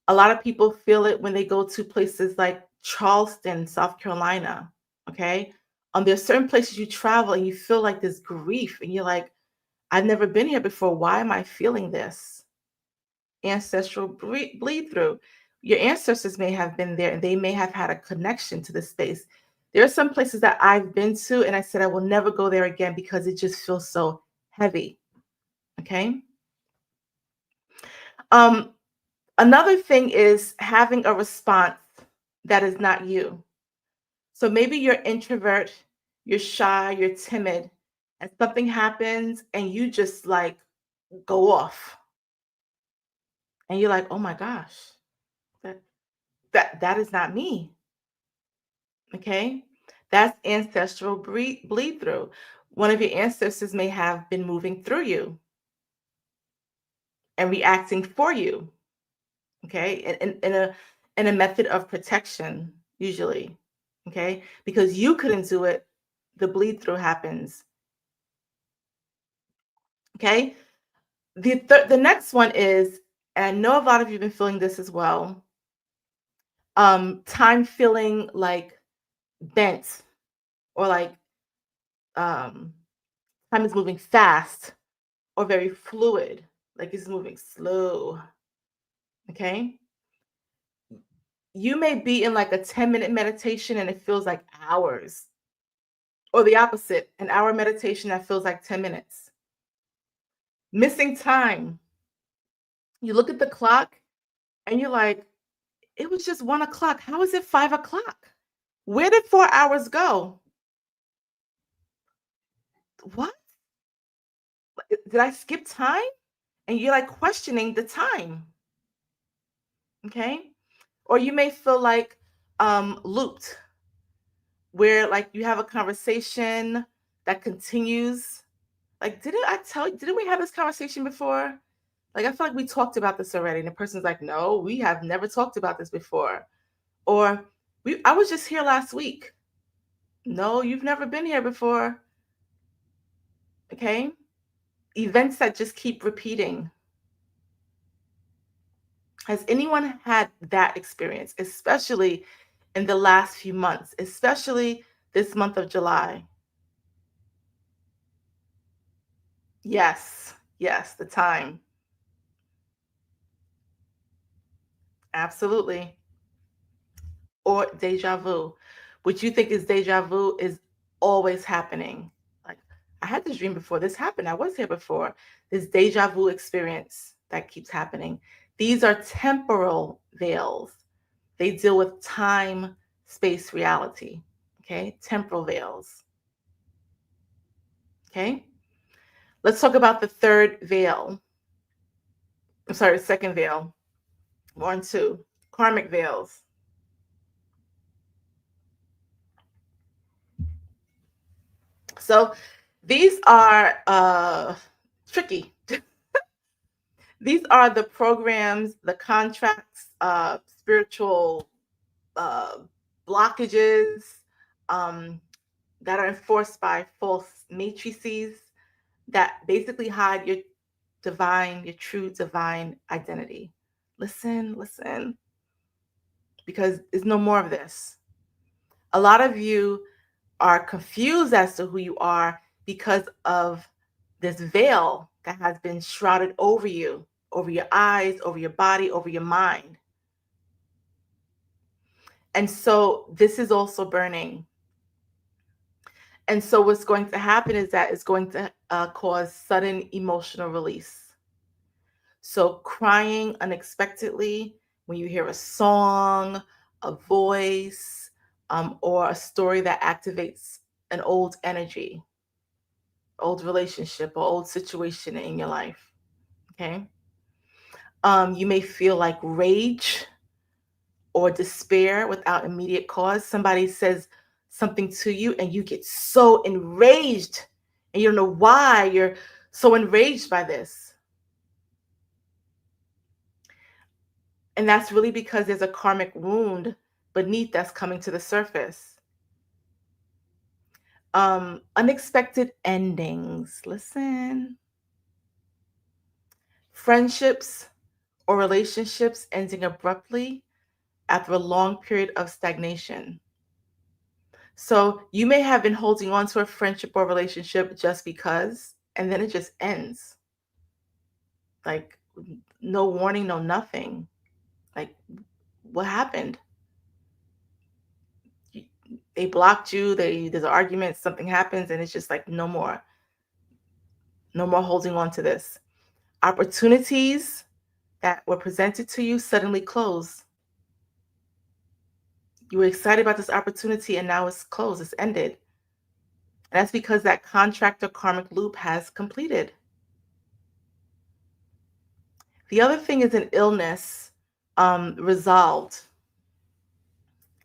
A lot of people feel it when they go to places like Charleston, South Carolina. Okay. There's certain places you travel and you feel like this grief, and you're like, I've never been here before. Why am I feeling this? Ancestral bleed through. Your ancestors may have been there and they may have had a connection to this space. There are some places that I've been to and I said I will never go there again because it just feels so heavy. Okay. Um, Another thing is having a response that is not you. So maybe you're introvert, you're shy, you're timid, and something happens and you just like go off. And you're like, oh my gosh, that that is not me. Okay. That's ancestral bleed through. One of your ancestors may have been moving through you and reacting for you. Okay. In a method of protection, usually. Okay. Because you couldn't do it, the bleed through happens. Okay. The next one is, and I know a lot of you have been feeling this as well. Time feeling like bent, or like um time is moving fast or very fluid, like it's moving slow. Okay. You may be in like a 10-minute meditation and it feels like hours, or the opposite, an hour meditation that feels like 10 minutes. Missing time. You look at the clock and you're like, it was just 1 o'clock. How is it 5 o'clock? Where did 4 hours go? What? Did I skip time? And you're like questioning the time. Okay. Or you may feel like looped, where like you have a conversation that continues. Like, didn't we have this conversation before? Like, I feel like we talked about this already. And the person's like, no, we have never talked about this before. Or I was just here last week. No, you've never been here before. Okay. Events that just keep repeating. Has anyone had that experience, especially in the last few months, especially this month of July? Yes, yes, the time. Absolutely. Or deja vu. What you think is deja vu is always happening. Like, I had this dream before this happened. I was here before. This deja vu experience that keeps happening. These are temporal veils. They deal with time, space, reality. Okay, temporal veils. Okay, let's talk about the third veil. I'm sorry, the second veil. One, two. karmic veils. So these are tricky. These are the programs, the contracts, spiritual uh, blockages um, that are enforced by false matrices that basically hide your true divine identity. Listen, because there's no more of this. A lot of you are confused as to who you are because of this veil that has been shrouded over you, over your eyes, over your body, over your mind. And so this is also burning. And so what's going to happen is that it's going to cause sudden emotional release. So crying unexpectedly when you hear a song, a voice, or a story that activates an old energy, old relationship, or old situation in your life. Okay. You may feel like rage or despair without immediate cause. Somebody says something to you and you get so enraged and you don't know why you're so enraged by this. And that's really because there's a karmic wound beneath that's coming to the surface. Unexpected endings. Listen. Friendships or relationships ending abruptly after a long period of stagnation. So you may have been holding on to a friendship or relationship just because, and then it just ends. Like no warning, no nothing. Like what happened? They blocked you, there's an argument, something happens, and it's just like no more. No more holding on to this. Opportunities that were presented to you suddenly close. You were excited about this opportunity and now it's closed, it's ended. And that's because that contract or karmic loop has completed. The other thing is an illness resolved.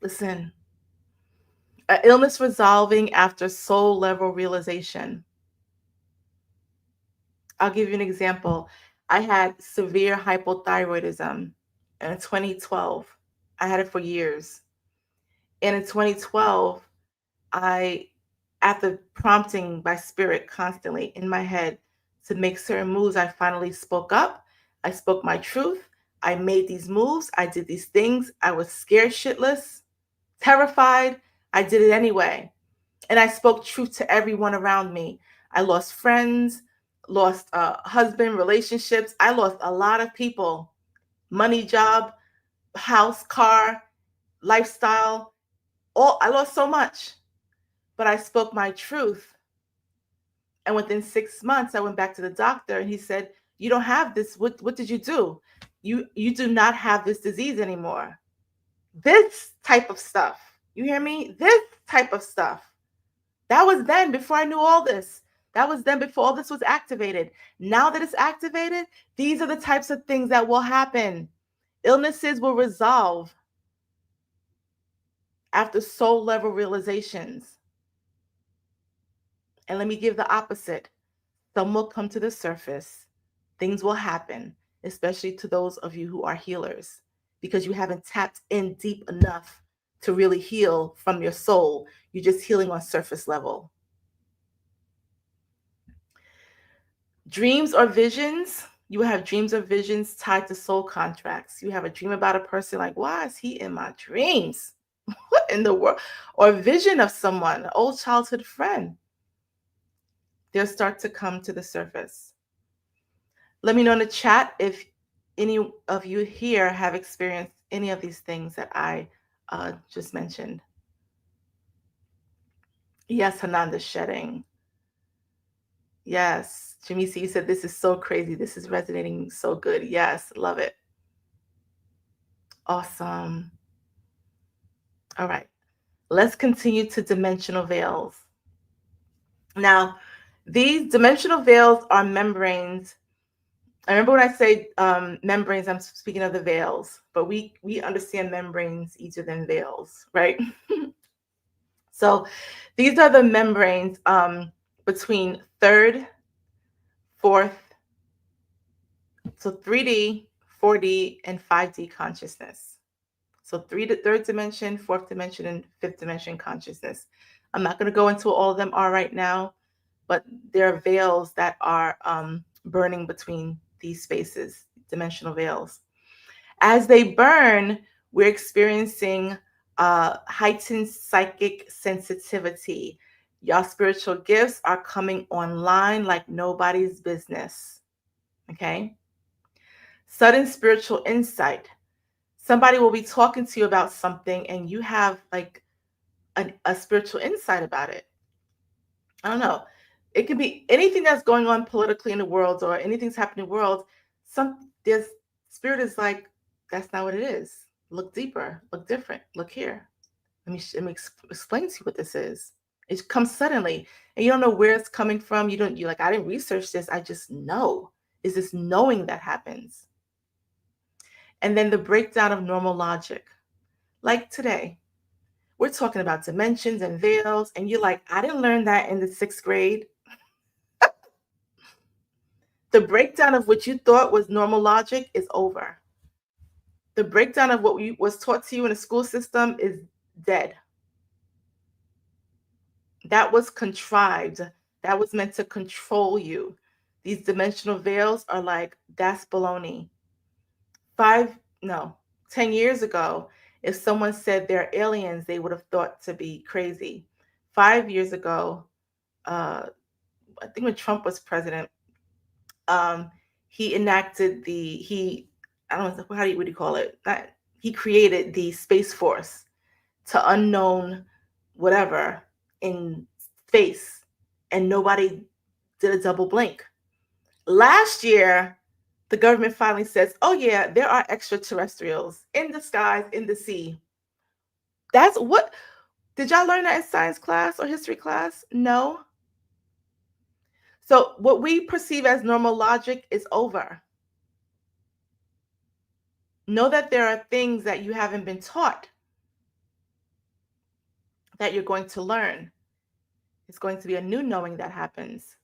Listen, an illness resolving after soul level realization. I'll give you an example. I had severe hypothyroidism in 2012. I had it for years. And in 2012, I, after prompting by spirit constantly in my head to make certain moves, I finally spoke up. I spoke my truth. I made these moves. I did these things. I was scared shitless, terrified. I did it anyway. And I spoke truth to everyone around me. I lost friends, lost husband, relationships. I lost a lot of people, money, job, house, car, lifestyle. I lost so much. But I spoke my truth. And within 6 months, I went back to the doctor and he said, you don't have this. What did you do? You do not have this disease anymore. This type of stuff. You hear me? This type of stuff. That was then before I knew all this. That was then before all this was activated. Now that it's activated, these are the types of things that will happen. Illnesses will resolve after soul level realizations. And let me give the opposite. Some will come to the surface. Things will happen, especially to those of you who are healers, because you haven't tapped in deep enough to really heal from your soul. You're just healing on surface level. Dreams or visions. You will have dreams or visions tied to soul contracts. You have a dream about a person, like, why is he in my dreams? What in the world? Or a vision of someone, an old childhood friend. They'll start to come to the surface. Let me know in the chat if any of you here have experienced any of these things that I just mentioned. Yes, Hananda shedding. Yes, Jimmy C said, this is so crazy. This is resonating so good. Yes, love it. Awesome. All right, let's continue to dimensional veils. Now, these dimensional veils are membranes I remember when I say membranes, I'm speaking of the veils, but we understand membranes easier than veils, right? So these are the membranes between third, fourth, so 3D, 4D, and 5D consciousness. So third dimension, fourth dimension, and fifth dimension consciousness. I'm not going to go into all of them are right now, but there are veils that are burning between these spaces, dimensional veils. As they burn, we're experiencing heightened psychic sensitivity. Y'all spiritual gifts are coming online like nobody's business. Okay. Sudden spiritual insight. Somebody will be talking to you about something and you have like a spiritual insight about it. I don't know. It could be anything that's going on politically in the world or anything's happening in the world. There's spirit is like, that's not what it is. Look deeper, look different, look here. Let me explain to you what this is. It comes suddenly and you don't know where it's coming from. You're like, I didn't research this. I just know. Is this knowing that happens? And then the breakdown of normal logic. Like today, we're talking about dimensions and veils, and you're like, I didn't learn that in the 6th grade. The breakdown of what you thought was normal logic is over. The breakdown of what was taught to you in the school system is dead. That was contrived. That was meant to control you. These dimensional veils are like, that's baloney. 10 years ago, if someone said they're aliens, they would have thought to be crazy. 5 years ago, I think when Trump was president, um, he enacted I don't know, what do you call it? He created the Space Force to unknown whatever in space, and nobody did a double blink. Last year, the government finally says, oh yeah, there are extraterrestrials in the skies, in the sea. That's what, did y'all learn that in science class or history class? No. So what we perceive as normal logic is over. Know that there are things that you haven't been taught that you're going to learn. It's going to be a new knowing that happens.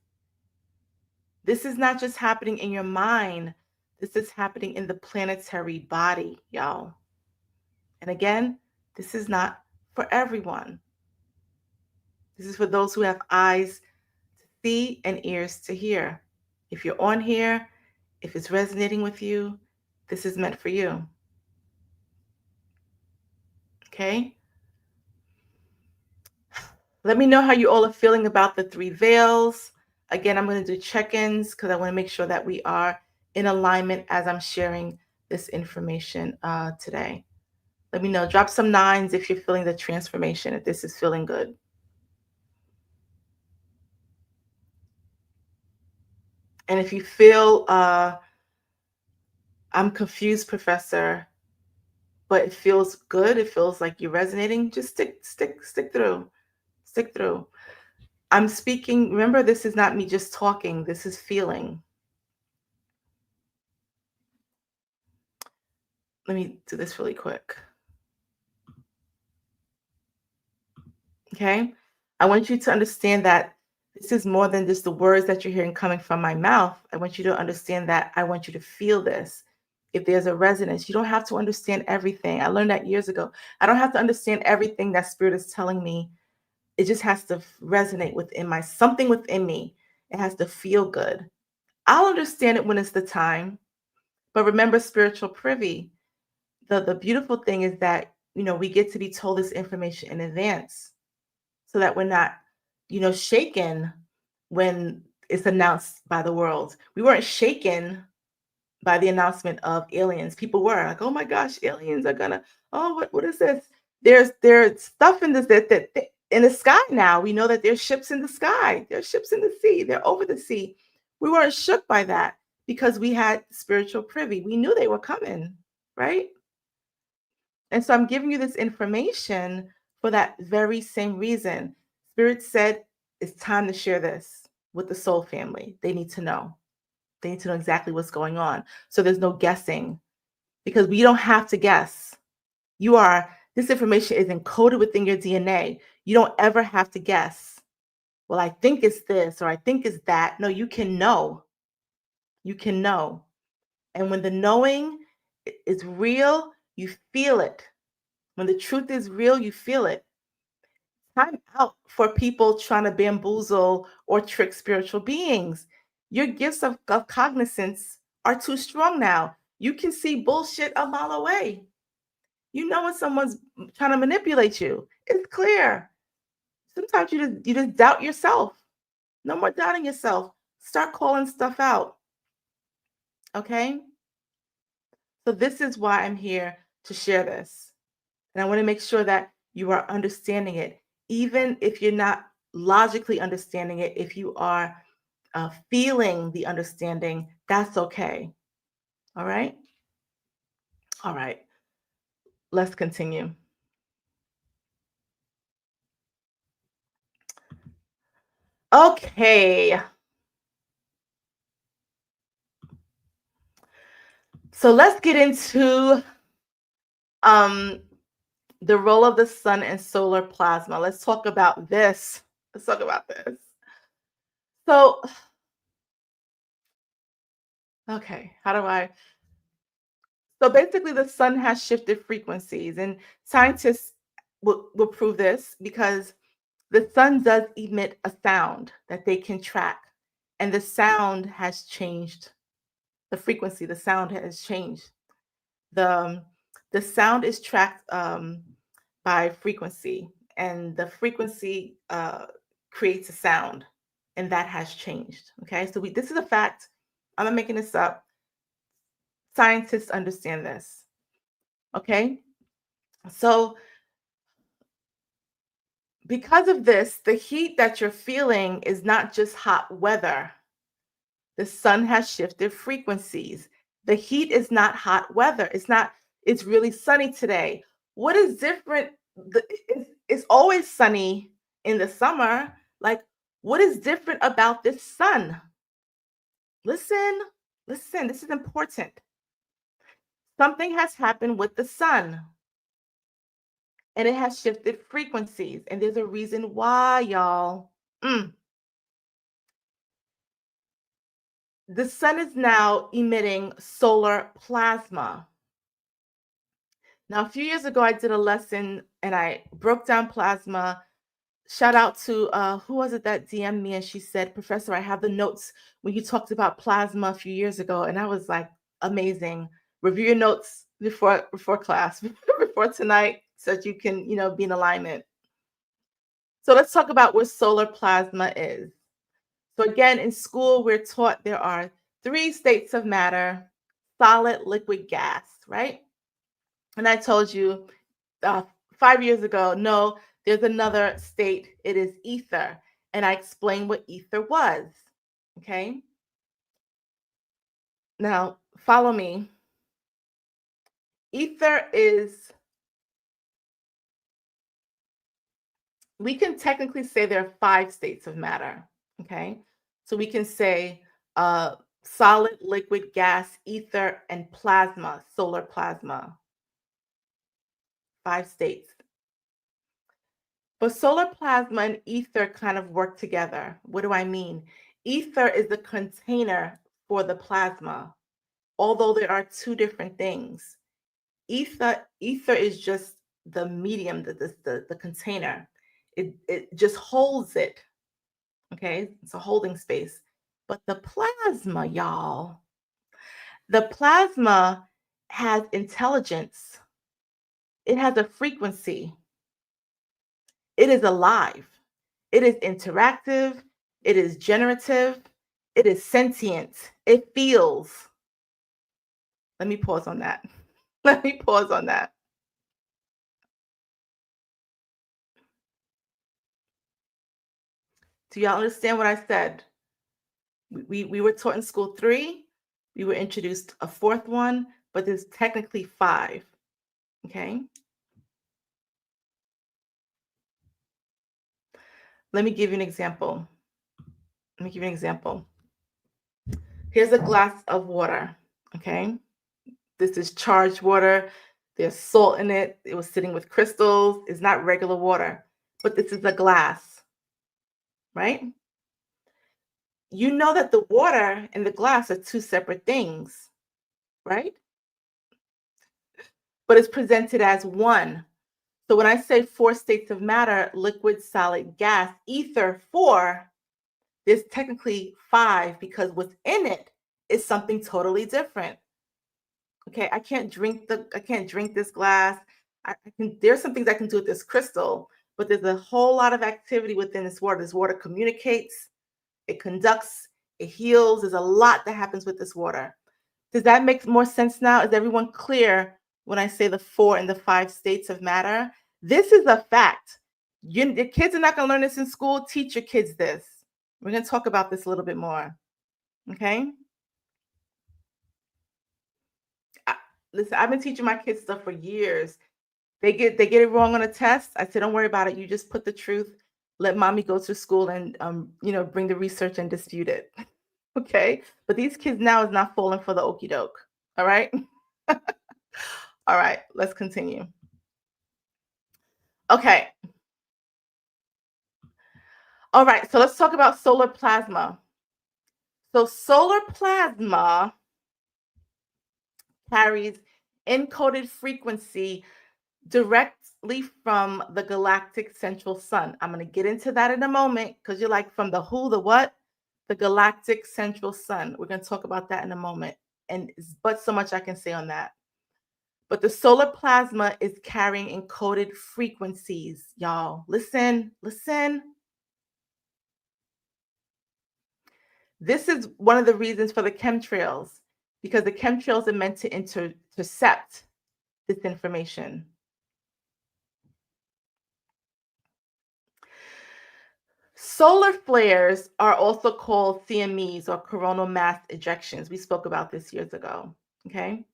This is not just happening in your mind. This is happening in the planetary body, y'all. And again, this is not for everyone. This is for those who have eyes to see and ears to hear. If you're on here, if it's resonating with you, this is meant for you. Okay? Let me know how you all are feeling about the 3 veils. Again, I'm going to do check-ins because I want to make sure that we are in alignment as I'm sharing this information today. Let me know. Drop some 9s if you're feeling the transformation, if this is feeling good. And if you feel, I'm confused, Professor, but it feels good, it feels like you're resonating, just stick through. Stick through. I'm speaking, remember, this is not me just talking, this is feeling. Let me do this really quick. Okay? I want you to understand that this is more than just the words that you're hearing coming from my mouth. I want you to understand that I want you to feel this. If there's a resonance, you don't have to understand everything. I learned that years ago. I don't have to understand everything that spirit is telling me. It just has to resonate within something within me. It has to feel good. I'll understand it when it's the time. But remember, spiritual privy, the beautiful thing is that, we get to be told this information in advance so that we're not, shaken when it's announced by the world. We weren't shaken by the announcement of aliens. People were like, oh my gosh, aliens are gonna, oh, what is this? There's stuff in this that in the sky now. We know that there's ships in the sky, there's ships in the sea, they're over the sea. We weren't shook by that because we had spiritual privy. We knew they were coming, right? And so I'm giving you this information for that very same reason. Spirit said it's time to share this with the soul family. They need to know. They need to know exactly what's going on. So there's no guessing, because we don't have to guess. This information is encoded within your DNA. You don't ever have to guess. Well, I think it's this, or I think it's that. No, you can know. You can know. And when the knowing is real, you feel it. When the truth is real, you feel it. Time out for people trying to bamboozle or trick spiritual beings. Your gifts of cognizance are too strong now. You can see bullshit a mile away. You know when someone's trying to manipulate you. It's clear. Sometimes you just doubt yourself. No more doubting yourself. Start calling stuff out. Okay? So this is why I'm here to share this. And I want to make sure that you are understanding it, even if you're not logically understanding it. If you are feeling the understanding, that's okay. All right? All right. Let's continue. Okay. So let's get into the role of the sun and solar plasma. Let's talk about this. Let's talk about this. So, okay, how do I? So basically, the sun has shifted frequencies, and scientists will prove this because the sun does emit a sound that they can track, and the sound has changed. The frequency, the sound has changed. The the sound is tracked by frequency, and the frequency creates a sound, and that has changed. Okay, so this is a fact. I'm not making this up. Scientists understand this. Okay, so because of this, the heat that you're feeling is not just hot weather. The sun has shifted frequencies. The heat is not hot weather. It's really sunny today. What is different? It's always sunny in the summer. Like, what is different about this sun? Listen, listen, this is important. Something has happened with the sun, and it has shifted frequencies. And there's a reason why, y'all. The sun is now emitting solar plasma. Now, a few years ago, I did a lesson and I broke down plasma. Shout out to who was it that DM'd me and she said, Professor, I have the notes when you talked about plasma a few years ago. And I was like, amazing. Review your notes before class, before tonight, so that you can, be in alignment. So let's talk about what solar plasma is. So again, in school, we're taught there are 3 states of matter: solid, liquid, gas, right? And I told you 5 years ago, no, there's another state. It is ether. And I explained what ether was. Okay. Now, follow me. Ether is, we can technically say there are 5 states of matter. Okay. So we can say solid, liquid, gas, ether, and plasma, solar plasma. 5 states. But solar plasma and ether kind of work together. What do I mean? Ether is the container for the plasma, although there are 2 different things. Ether is just the medium, the container. It just holds it. Okay, it's a holding space. But the plasma, y'all, the plasma has intelligence. It has a frequency. It is alive. It is interactive. It is generative. It is sentient. It feels. Let me pause on that. Let me pause on that. Do y'all understand what I said? We were taught in school 3. We were introduced a 4th one, but there's technically 5. Okay. Let me give you an example. Here's a glass of water, okay? This is charged water. There's salt in it. It was sitting with crystals. It's not regular water, but this is a glass, right? You know that the water and the glass are two separate things, right? But it's presented as one. So when I say four states of matter, liquid, solid, gas, ether, four, there's technically five because what's in it is something totally different. Okay, I can't drink this glass. There's some things I can do with this crystal, but there's a whole lot of activity within this water. This water communicates, it conducts, it heals. There's a lot that happens with this water. Does that make more sense now? Is everyone clear when I say the four and the five states of matter? This is a fact. The kids are not going to learn this in school. Teach your kids this. We're going to talk about this a little bit more. Okay? Listen, I've been teaching my kids stuff for years. They get it wrong on a test. I said, don't worry about it. You just put the truth. Let mommy go to school and bring the research and dispute it. Okay. But these kids now is not falling for the okie doke. All right. All right. Let's continue. Okay. All right. So let's talk about solar plasma. So solar plasma carries encoded frequency directly from the galactic central sun. I'm going to get into that in a moment because you're like, from the who, the what? The galactic central sun. We're going to talk about that in a moment. And but so much I can say on that. But the solar plasma is carrying encoded frequencies, y'all. Listen, listen. This is one of the reasons for the chemtrails, because the chemtrails are meant to intercept this information. Solar flares are also called CMEs, or coronal mass ejections. We spoke about this years ago. Okay.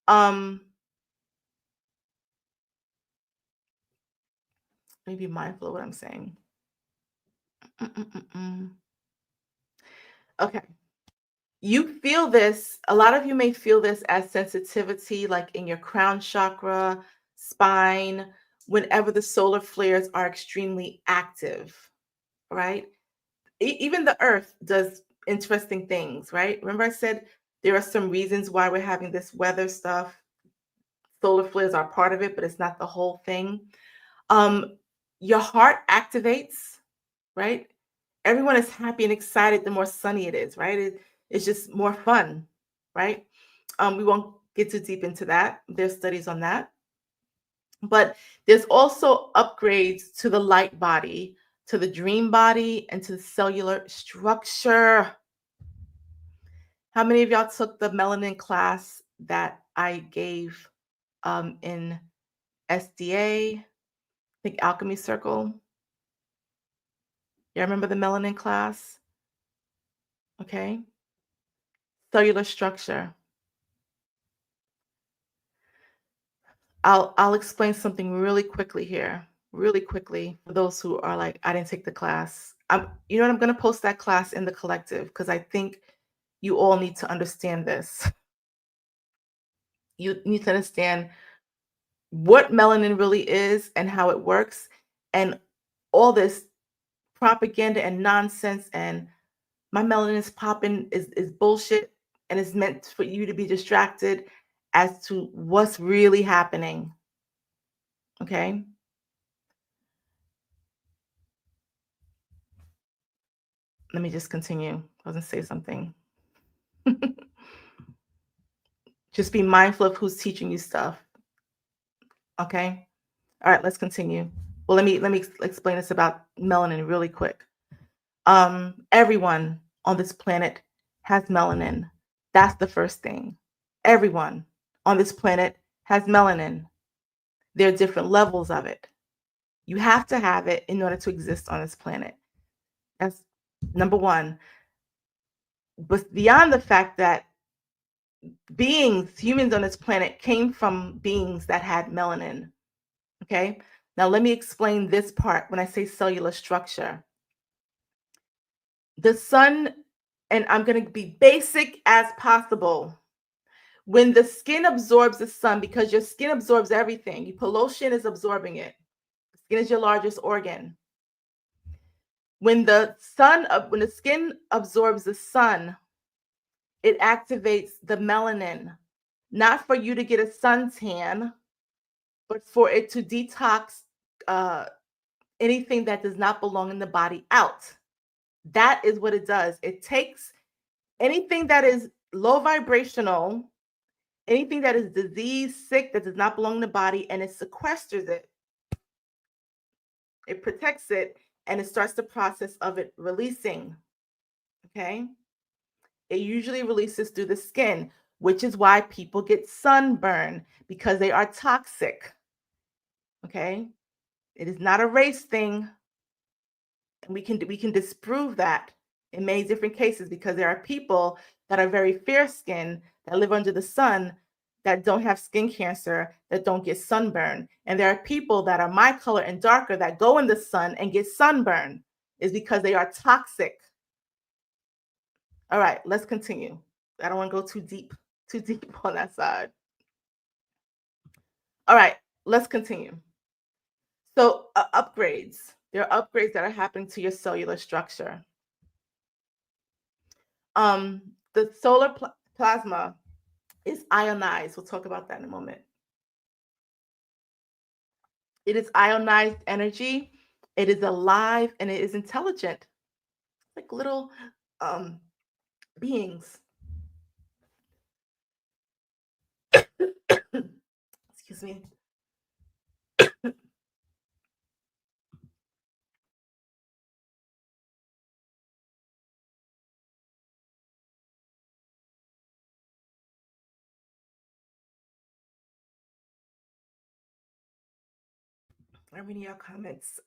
Let me be mindful of what I'm saying. Okay. You feel this, a lot of you may feel this as sensitivity, like in your crown chakra, spine, whenever the solar flares are extremely active, right? Even the earth does interesting things, right? Remember I said there are some reasons why we're having this weather stuff. Solar flares are part of it, but it's not the whole thing. Your heart activates, right? Everyone is happy and excited the more sunny it is, right? It's just more fun, right? We won't get too deep into that. There's studies on that. But there's also upgrades to the light body, to the dream body, and to the cellular structure. How many of y'all took the melanin class that I gave in SDA, I think Alchemy Circle? You remember the melanin class? Okay. Cellular structure. I'll explain something really quickly here, really quickly, for those who are like, I didn't take the class. You know what? I'm going to post that class in the collective because I think you all need to understand this. You need to understand what melanin really is and how it works, and all this propaganda and nonsense and my melanin is popping is bullshit, and is meant for you to be distracted as to what's really happening. Okay. Let me just continue. I was going to say something. Just be mindful of who's teaching you stuff. Okay. All right, let's continue. Well, let me explain this about melanin really quick. Everyone on this planet has melanin. That's the first thing. Everyone on this planet has melanin. There are different levels of it. You have to have it in order to exist on this planet. That's number one. But beyond the fact that humans on this planet, came from beings that had melanin. Okay. Now let me explain this part when I say cellular structure. The sun and I'm going to be basic as possible. When the skin absorbs the sun, because your skin absorbs everything, you put lotion is absorbing it. The skin is your largest organ. When the skin absorbs the sun, it activates the melanin, not for you to get a suntan, but for it to detox anything that does not belong in the body out. That is what it does. It takes anything that is low vibrational, anything that is disease, sick, that does not belong in the body, and it sequesters it. It protects it, and it starts the process of it releasing. Okay? It usually releases through the skin, which is why people get sunburn, because they are toxic. Okay? It is not a race thing. And we can disprove that in many different cases, because there are people that are very fair-skinned, that live under the sun, that don't have skin cancer, that don't get sunburn. And there are people that are my color and darker that go in the sun and get sunburn. Is because they are toxic. All right, let's continue. I don't want to go too deep on that side. All right, let's continue. So upgrades. There are upgrades that are happening to your cellular structure. The solar plasma is ionized. We'll talk about that in a moment. It is ionized energy. It is alive and it is intelligent. Like little beings. Excuse me. I'm reading your comments.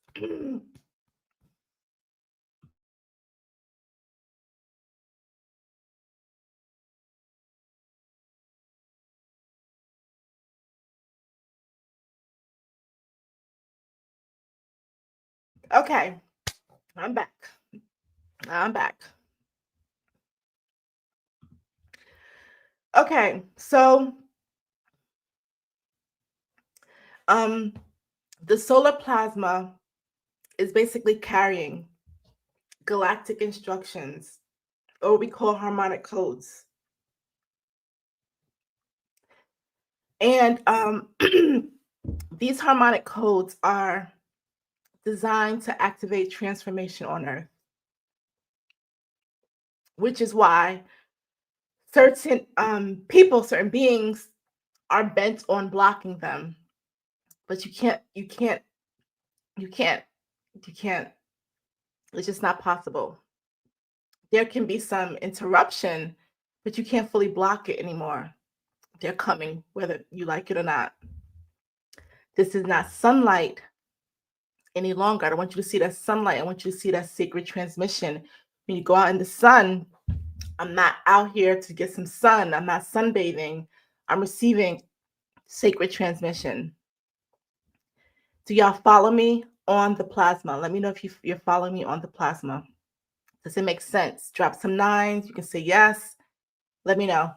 Okay, I'm back. Okay, so the solar plasma is basically carrying galactic instructions, or what we call harmonic codes. And these harmonic codes are designed to activate transformation on Earth, which is why certain people, certain beings are bent on blocking them. But you can't. It's just not possible. There can be some interruption, but you can't fully block it anymore. They're coming, whether you like it or not. This is not sunlight any longer. I don't want you to see that sunlight. I want you to see that sacred transmission. When you go out in the sun, I'm not out here to get some sun. I'm not sunbathing. I'm receiving sacred transmission. Do y'all follow me on the plasma? Let me know if you're following me on the plasma. Does it make sense? Drop some nines. You can say yes. Let me know.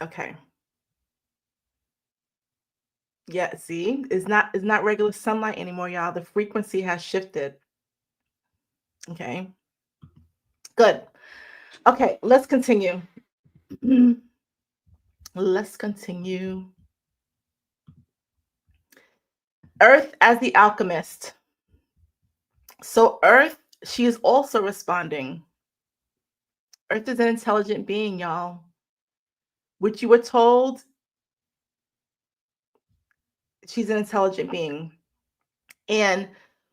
Okay. Yeah, see, it's not regular sunlight anymore, y'all. The frequency has shifted. Okay. Good. Okay, let's continue. Let's continue. Earth as the alchemist. So Earth, she is also responding. Earth is an intelligent being, y'all. What you were told, she's an intelligent being. And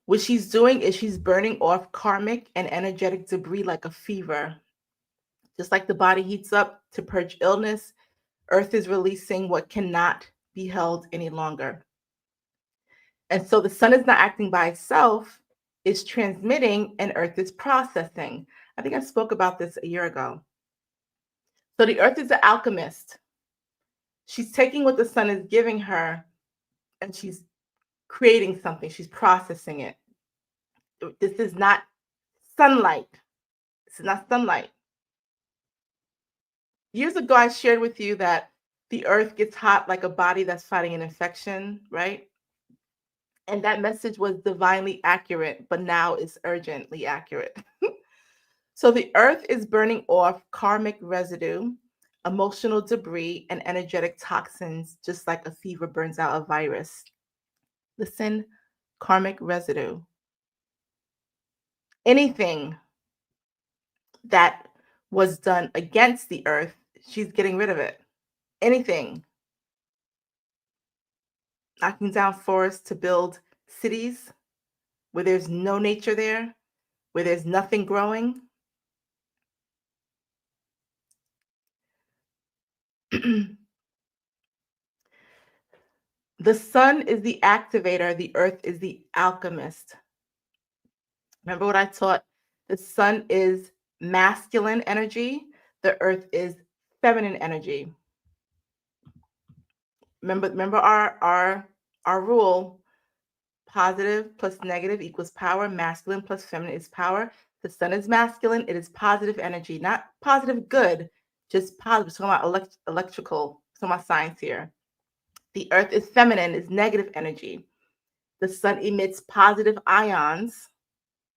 what she's doing is she's burning off karmic and energetic debris like a fever. Just like the body heats up to purge illness, Earth is releasing what cannot be held any longer. And so the sun is not acting by itself, it's transmitting, and Earth is processing. I think I spoke about this a year ago. So the Earth is the alchemist. She's taking what the sun is giving her and she's creating something. She's processing it. This is not sunlight. This is not sunlight. Years ago, I shared with you that the earth gets hot like a body that's fighting an infection, right? And that message was divinely accurate, but now it's urgently accurate. So the earth is burning off karmic residue, emotional debris, and energetic toxins, just like a fever burns out a virus. Listen, karmic residue. Anything that was done against the earth, she's getting rid of it. Anything. Knocking down forests to build cities where there's no nature there, where there's nothing growing. The sun is the activator, the earth is the alchemist. Remember what I taught? The sun is masculine energy, the earth is feminine energy. Remember our rule, positive plus negative equals power, masculine plus feminine is power. The sun is masculine, it is positive energy, not positive good, just positive. So I'm about electrical, so my science here. The earth is feminine, is negative energy. The sun emits positive ions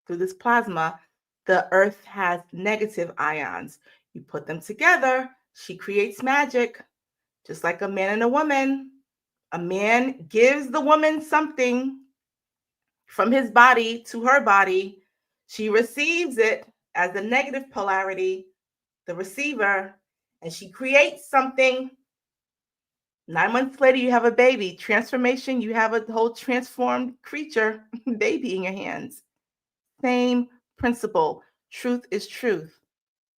through this plasma. The earth has negative ions. You put them together, she creates magic, just like a man and a woman. A man gives the woman something from his body to her body. She receives it as the negative polarity, the receiver, and she creates something. 9 months later, you have a baby. Transformation, you have a whole transformed creature, baby in your hands. Same principle. Truth is truth.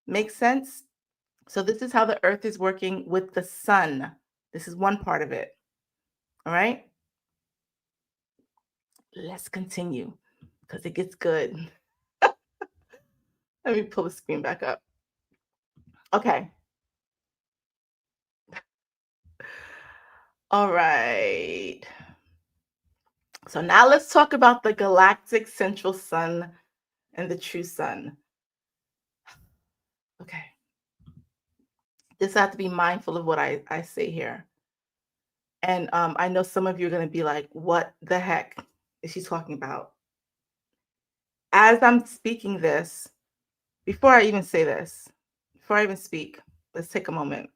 Makes sense? So this is how the earth is working with the sun. This is one part of it. All right? Let's continue because it gets good. Let me pull the screen back up. Okay. All right. So now let's talk about the galactic central sun and the true sun. Okay. Just have to be mindful of what I say here. And I know some of you are going to be like, what the heck is she talking about? As I'm speaking this, before I even say this, before I even speak, let's take a moment.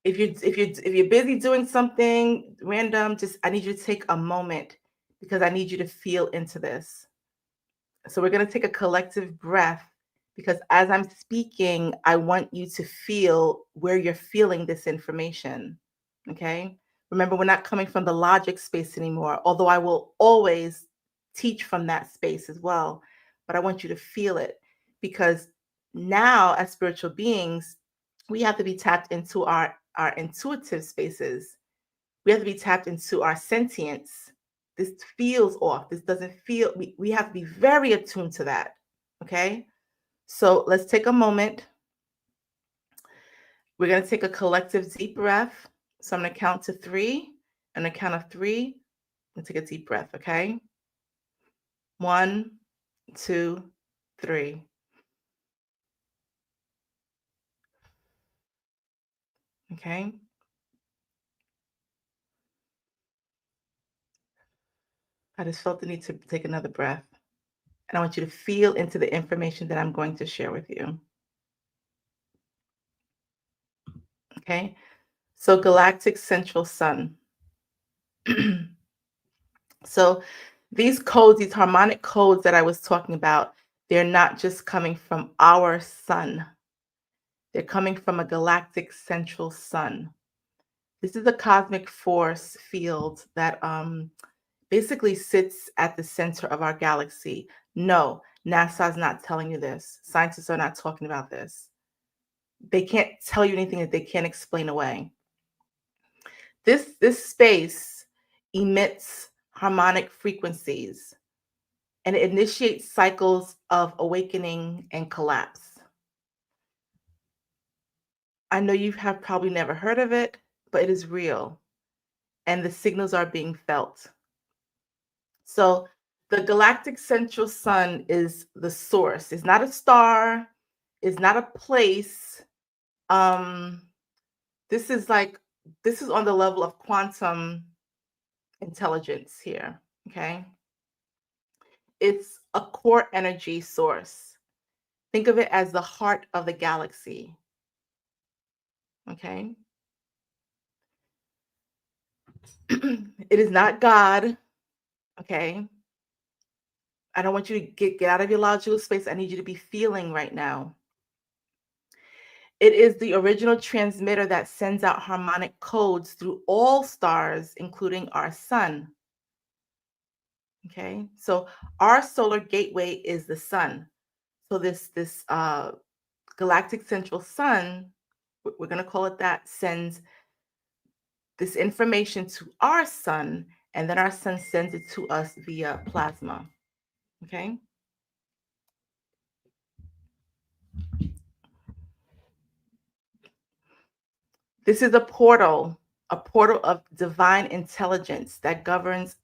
If you're busy doing something random, just I need you to take a moment because I need you to feel into this. So we're going to take a collective breath because as I'm speaking, I want you to feel where you're feeling this information. Okay? Remember, we're not coming from the logic space anymore, although I will always teach from that space as well. But I want you to feel it because now, as spiritual beings, we have to be tapped into our intuitive spaces. We have to be tapped into our sentience. This feels off. This doesn't feel, we have to be very attuned to that. Okay. So let's take a moment. We're going to take a collective deep breath. So I'm going to count to 3. And on the count of 3, let's take a deep breath. Okay. 1, 2, 3. Okay. I just felt the need to take another breath. And I want you to feel into the information that I'm going to share with you. Okay. So galactic central sun. So these codes, these harmonic codes that I was talking about, they're not just coming from our sun. They're coming from a galactic central sun. This is a cosmic force field that basically sits at the center of our galaxy. No, NASA's not telling you this. Scientists are not talking about this. They can't tell you anything that they can't explain away. This space emits harmonic frequencies and it initiates cycles of awakening and collapse. I know you have probably never heard of it, but it is real. and the signals are being felt. So the galactic central sun is the source. It's not a star, it's not a place. Um, this is on the level of quantum intelligence here. Okay. It's a core energy source. Think of it as the heart of the galaxy. Okay. It is not God. Okay. I don't want you to get out of your logical space. I need you to be feeling right now. It is the original transmitter that sends out harmonic codes through all stars, including our sun. Okay. So our solar gateway is the sun. So this galactic central sun, we're going to call it that, sends this information to our sun, and then our sun sends it to us via plasma. Okay. This is a portal of divine intelligence that governs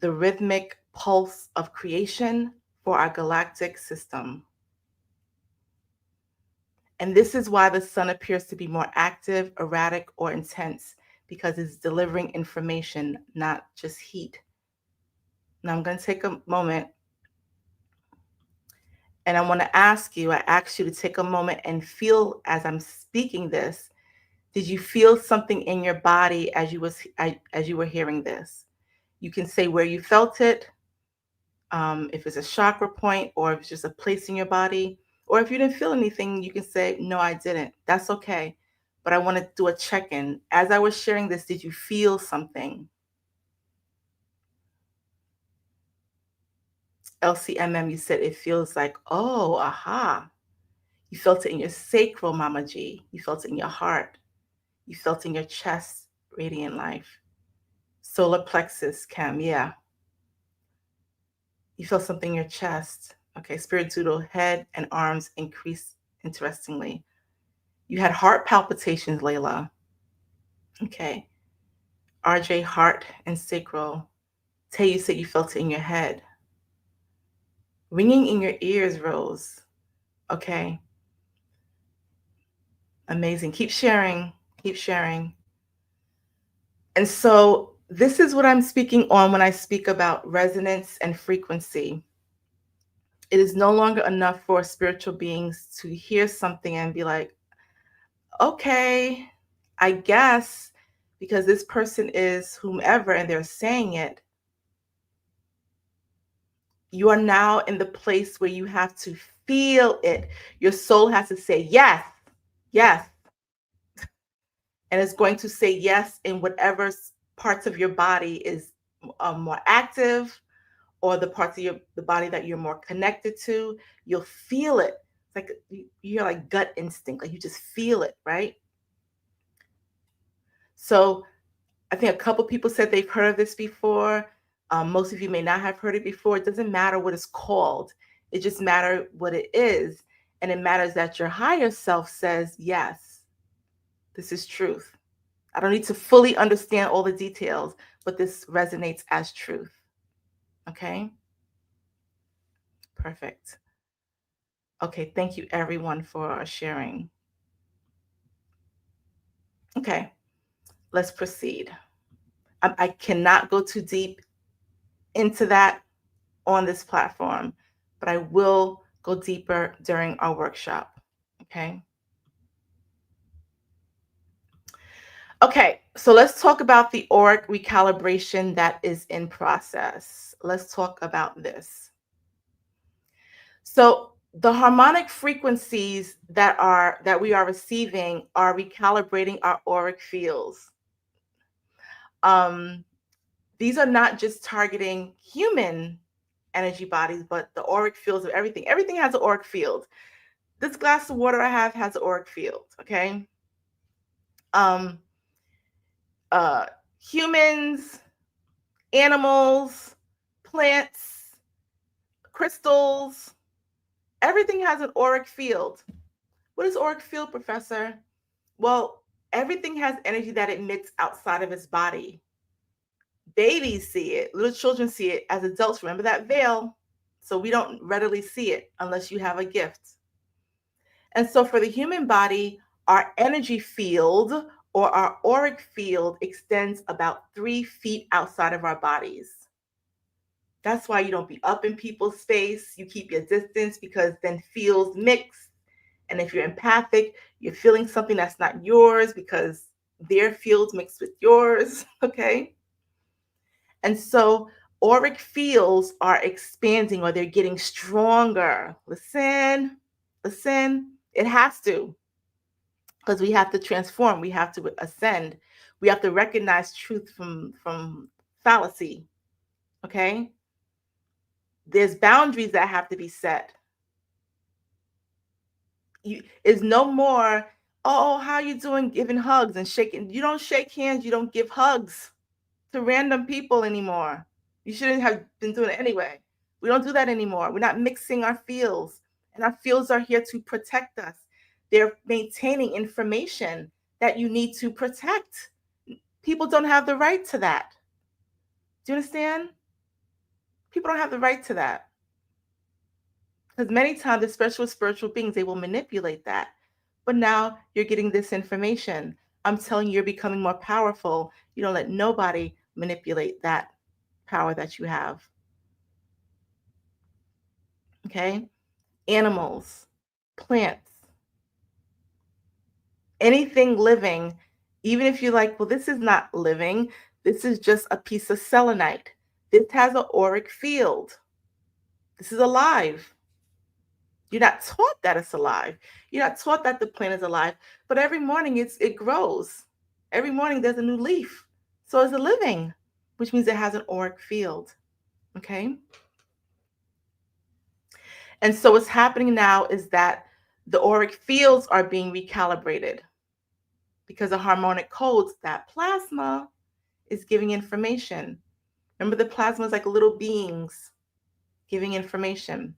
the rhythmic pulse of creation for our galactic system. And this is why the sun appears to be more active, erratic, or intense, because it's delivering information, not just heat. Now I'm going to take a moment and I want to ask you, I ask you to take a moment and feel as I'm speaking this. Did you feel something in your body as you were hearing this? You can say where you felt it, if it's a chakra point, or if it's just a place in your body, or if you didn't feel anything, you can say, no, I didn't. That's okay. But I want to do a check-in. As I was sharing this, did you feel something? LCMM, you said it feels like, oh, aha. You felt it in your sacral, Mama G. You felt it in your heart. You felt it in your chest, Radiant Life. Solar plexus, Cam, yeah. You feel something in your chest. Okay, Spirit Doodle, head and arms increase interestingly. You had heart palpitations, Layla. Okay. RJ, heart and sacral. Tay, you said you felt it in your head. Ringing in your ears, Rose. Okay. Amazing. Keep sharing. Keep sharing. And so this is what I'm speaking on when I speak about resonance and frequency. It is no longer enough for spiritual beings to hear something and be like, okay, I guess, because this person is whomever and they're saying it. You are now in the place where you have to feel it. Your soul has to say yes, yes. And it's going to say yes in whatever parts of your body is more active, or the parts of the body that you're more connected to. You'll feel it. It's like you're like gut instinct, like you just feel it, right? So I think a couple people said they've heard of this before. Most of you may not have heard it before. It doesn't matter what it's called. It just matters what it is. And it matters that your higher self says, yes, this is truth. I don't need to fully understand all the details, but this resonates as truth. Okay? Perfect. Okay, thank you everyone for sharing. Okay, let's proceed. I cannot go too deep into that on this platform, but I will go deeper during our workshop. Okay. Okay, so let's talk about the Oric recalibration that is in process. Let's talk about this. So the harmonic frequencies that we are receiving are recalibrating our auric fields. These are not just targeting human energy bodies, but the auric fields of everything. Everything has an auric field. This glass of water I have has an auric field. Okay. Um, Humans, animals, plants, crystals, everything has an auric field. What is auric field, Professor? Well, everything has energy that it emits outside of its body. Babies see it, little children see it. As adults, remember that veil. So we don't readily see it unless you have a gift. And so for the human body, our energy field or our auric field extends about 3 feet outside of our bodies. That's why you don't be up in people's space. You keep your distance because then fields mix. And if you're empathic, you're feeling something that's not yours because their fields mix with yours. Okay. And so auric fields are expanding or they're getting stronger. Listen, listen, it has to, because we have to transform, we have to ascend, we have to recognize truth from fallacy. Okay? There's boundaries that have to be set. Is no more, oh, how you doing, giving hugs and shaking. You don't shake hands, you don't give hugs to random people anymore. You shouldn't have been doing it anyway. We don't do that anymore. We're not mixing our fields, and our fields are here to protect us. They're maintaining information that you need to protect. People don't have the right to that. Do you understand? People don't have the right to that. Because many times, especially with spiritual beings, they will manipulate that. But now you're getting this information. I'm telling you, you're becoming more powerful. You don't let nobody manipulate that power that you have. Okay? Animals, plants, anything living, even if you're like, well, this is not living, this is just a piece of selenite. This has an auric field. This is alive. You're not taught that it's alive. You're not taught that the plant is alive. But every morning it grows. Every morning there's a new leaf. So it's a living, which means it has an auric field. Okay. And so what's happening now is that the auric fields are being recalibrated because the harmonic codes, that plasma is giving information. Remember, the plasma is like little beings giving information.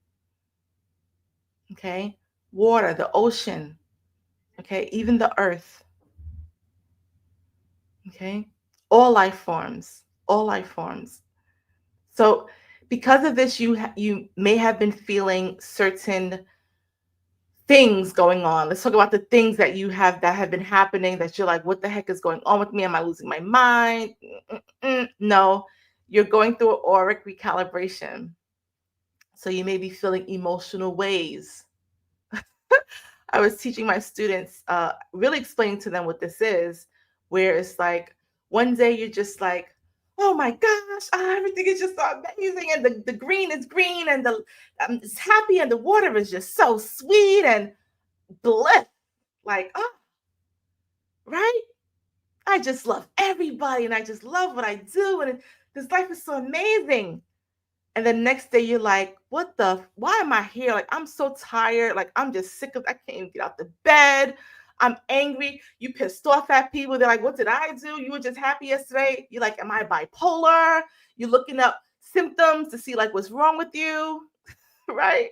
Okay. Water, the ocean. Okay. Even the earth. Okay. All life forms. All life forms. So because of this, you may have been feeling certain things going on. Let's talk about the things that you have that have been happening that you're like, what the heck is going on with me? Am I losing my mind? No, you're going through an auric recalibration. So you may be feeling emotional waves. I was teaching my students, really explaining to them what this is, where it's like one day you're just like, oh my gosh, everything is just so amazing, and the green is green, and I'm just happy, and the water is just so sweet and bliss. Like, oh, right? I just love everybody, and I just love what I do, and this life is so amazing. And the next day you're like, why am I here? Like, I'm so tired. Like, I'm just sick of, I can't even get out the bed. I'm angry. You pissed off at people. They're like, what did I do? You were just happy yesterday. You're like, am I bipolar? You're looking up symptoms to see like what's wrong with you, right?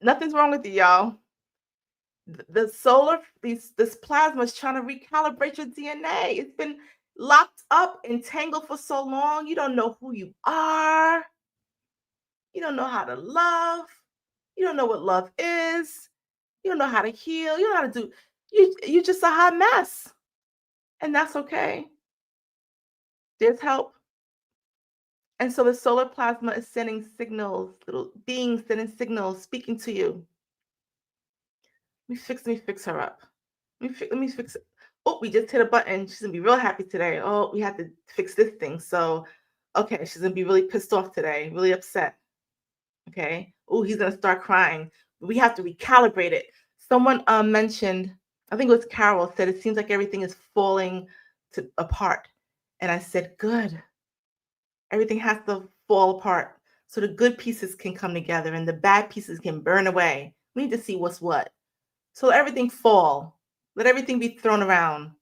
Nothing's wrong with you, y'all. The solar, this plasma is trying to recalibrate your DNA. It's been locked up, entangled for so long. You don't know who you are. You don't know how to love. You don't know what love is. You don't know how to heal. You don't know how to do. You're just a hot mess, and that's okay. There's help. And so the solar plasma is sending signals, little beings sending signals, speaking to you. Let me fix her up. Let me fix it. Oh, we just hit a button. She's gonna be real happy today. Oh, we have to fix this thing. So, okay, she's gonna be really pissed off today, really upset. Okay. Oh, he's gonna start crying. We have to recalibrate it. Someone mentioned, I think it was Carol, said it seems like everything is falling apart. And I said, good. Everything has to fall apart so the good pieces can come together and the bad pieces can burn away. We need to see what's what. So let everything fall. Let everything be thrown around.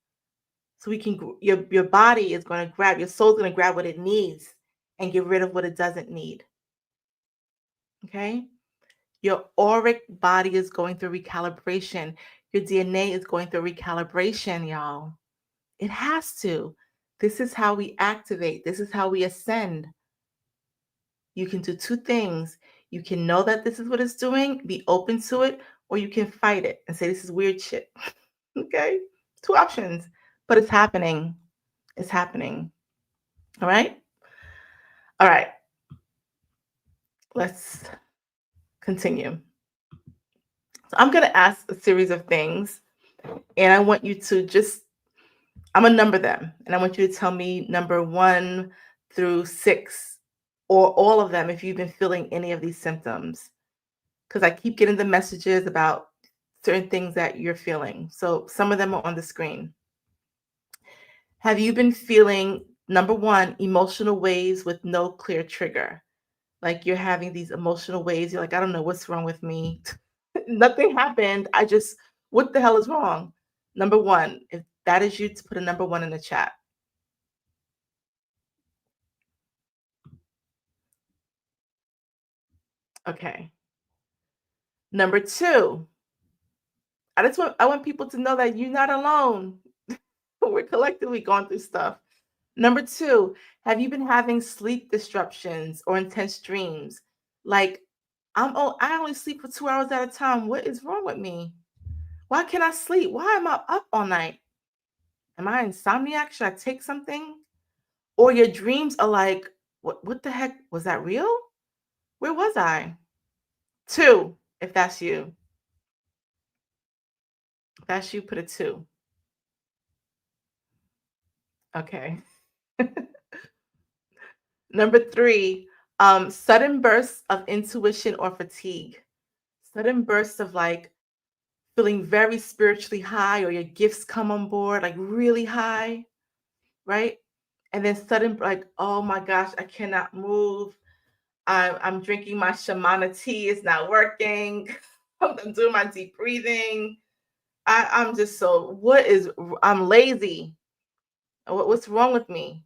So we can, your body is going to grab, your soul's going to grab what it needs and get rid of what it doesn't need. Okay? Your auric body is going through recalibration. Your DNA is going through recalibration, y'all. It has to. This is how we activate. This is how we ascend. You can do two things. You can know that this is what it's doing, be open to it, or you can fight it and say, this is weird shit. Okay? Two options, but it's happening. It's happening. All right? All right. Let's continue. So I'm going to ask a series of things, and I want you to just, I'm going to number them, and I want you to tell me number 1 through 6, or all of them if you've been feeling any of these symptoms. Because I keep getting the messages about certain things that you're feeling. So some of them are on the screen. Have you been feeling, number 1, emotional waves with no clear trigger? Like you're having these emotional waves. You're like, I don't know what's wrong with me. Nothing happened. What the hell is wrong? Number 1, if that is you, to put a number 1 in the chat. Okay. Number 2, I want people to know that you're not alone. We're collectively going through stuff. Number 2, have you been having sleep disruptions or intense dreams? Like, I only sleep for 2 hours at a time. What is wrong with me? Why can't I sleep? Why am I up all night? Am I insomniac? Should I take something? Or your dreams are like, what the heck? Was that real? Where was I? 2, if that's you. If that's you, put a 2. Okay. Number 3, sudden bursts of intuition or fatigue. Sudden bursts of like feeling very spiritually high, or your gifts come on board like really high, right? And then sudden, like, oh my gosh, I cannot move. I'm drinking my shamana tea, it's not working. I'm doing my deep breathing. I'm just so, I'm lazy. What's wrong with me?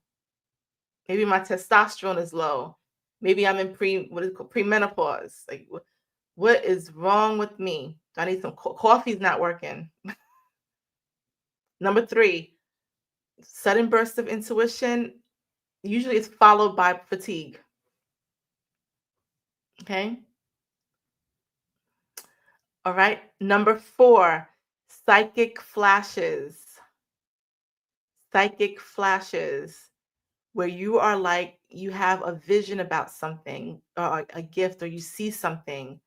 Maybe my testosterone is low. Maybe I'm in what is it called, premenopause. Like, what is wrong with me? I need some coffee's not working. Number 3, sudden bursts of intuition. Usually it's followed by fatigue. Okay. All right. Number 4, psychic flashes. Psychic flashes where you are like, you have a vision about something or a gift, or you see something.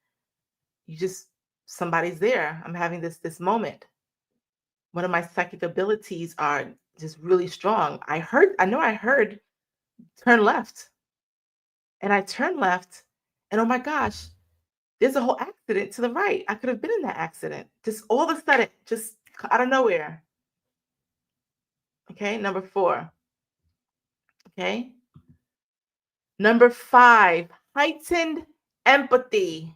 You just, somebody's there. I'm having this moment. One of my psychic abilities are just really strong. I know I heard turn left, and I turned left, and oh my gosh, there's a whole accident to the right. I could have been in that accident. Just all of a sudden, just out of nowhere. Okay, number 4. Okay. Number 5, heightened empathy.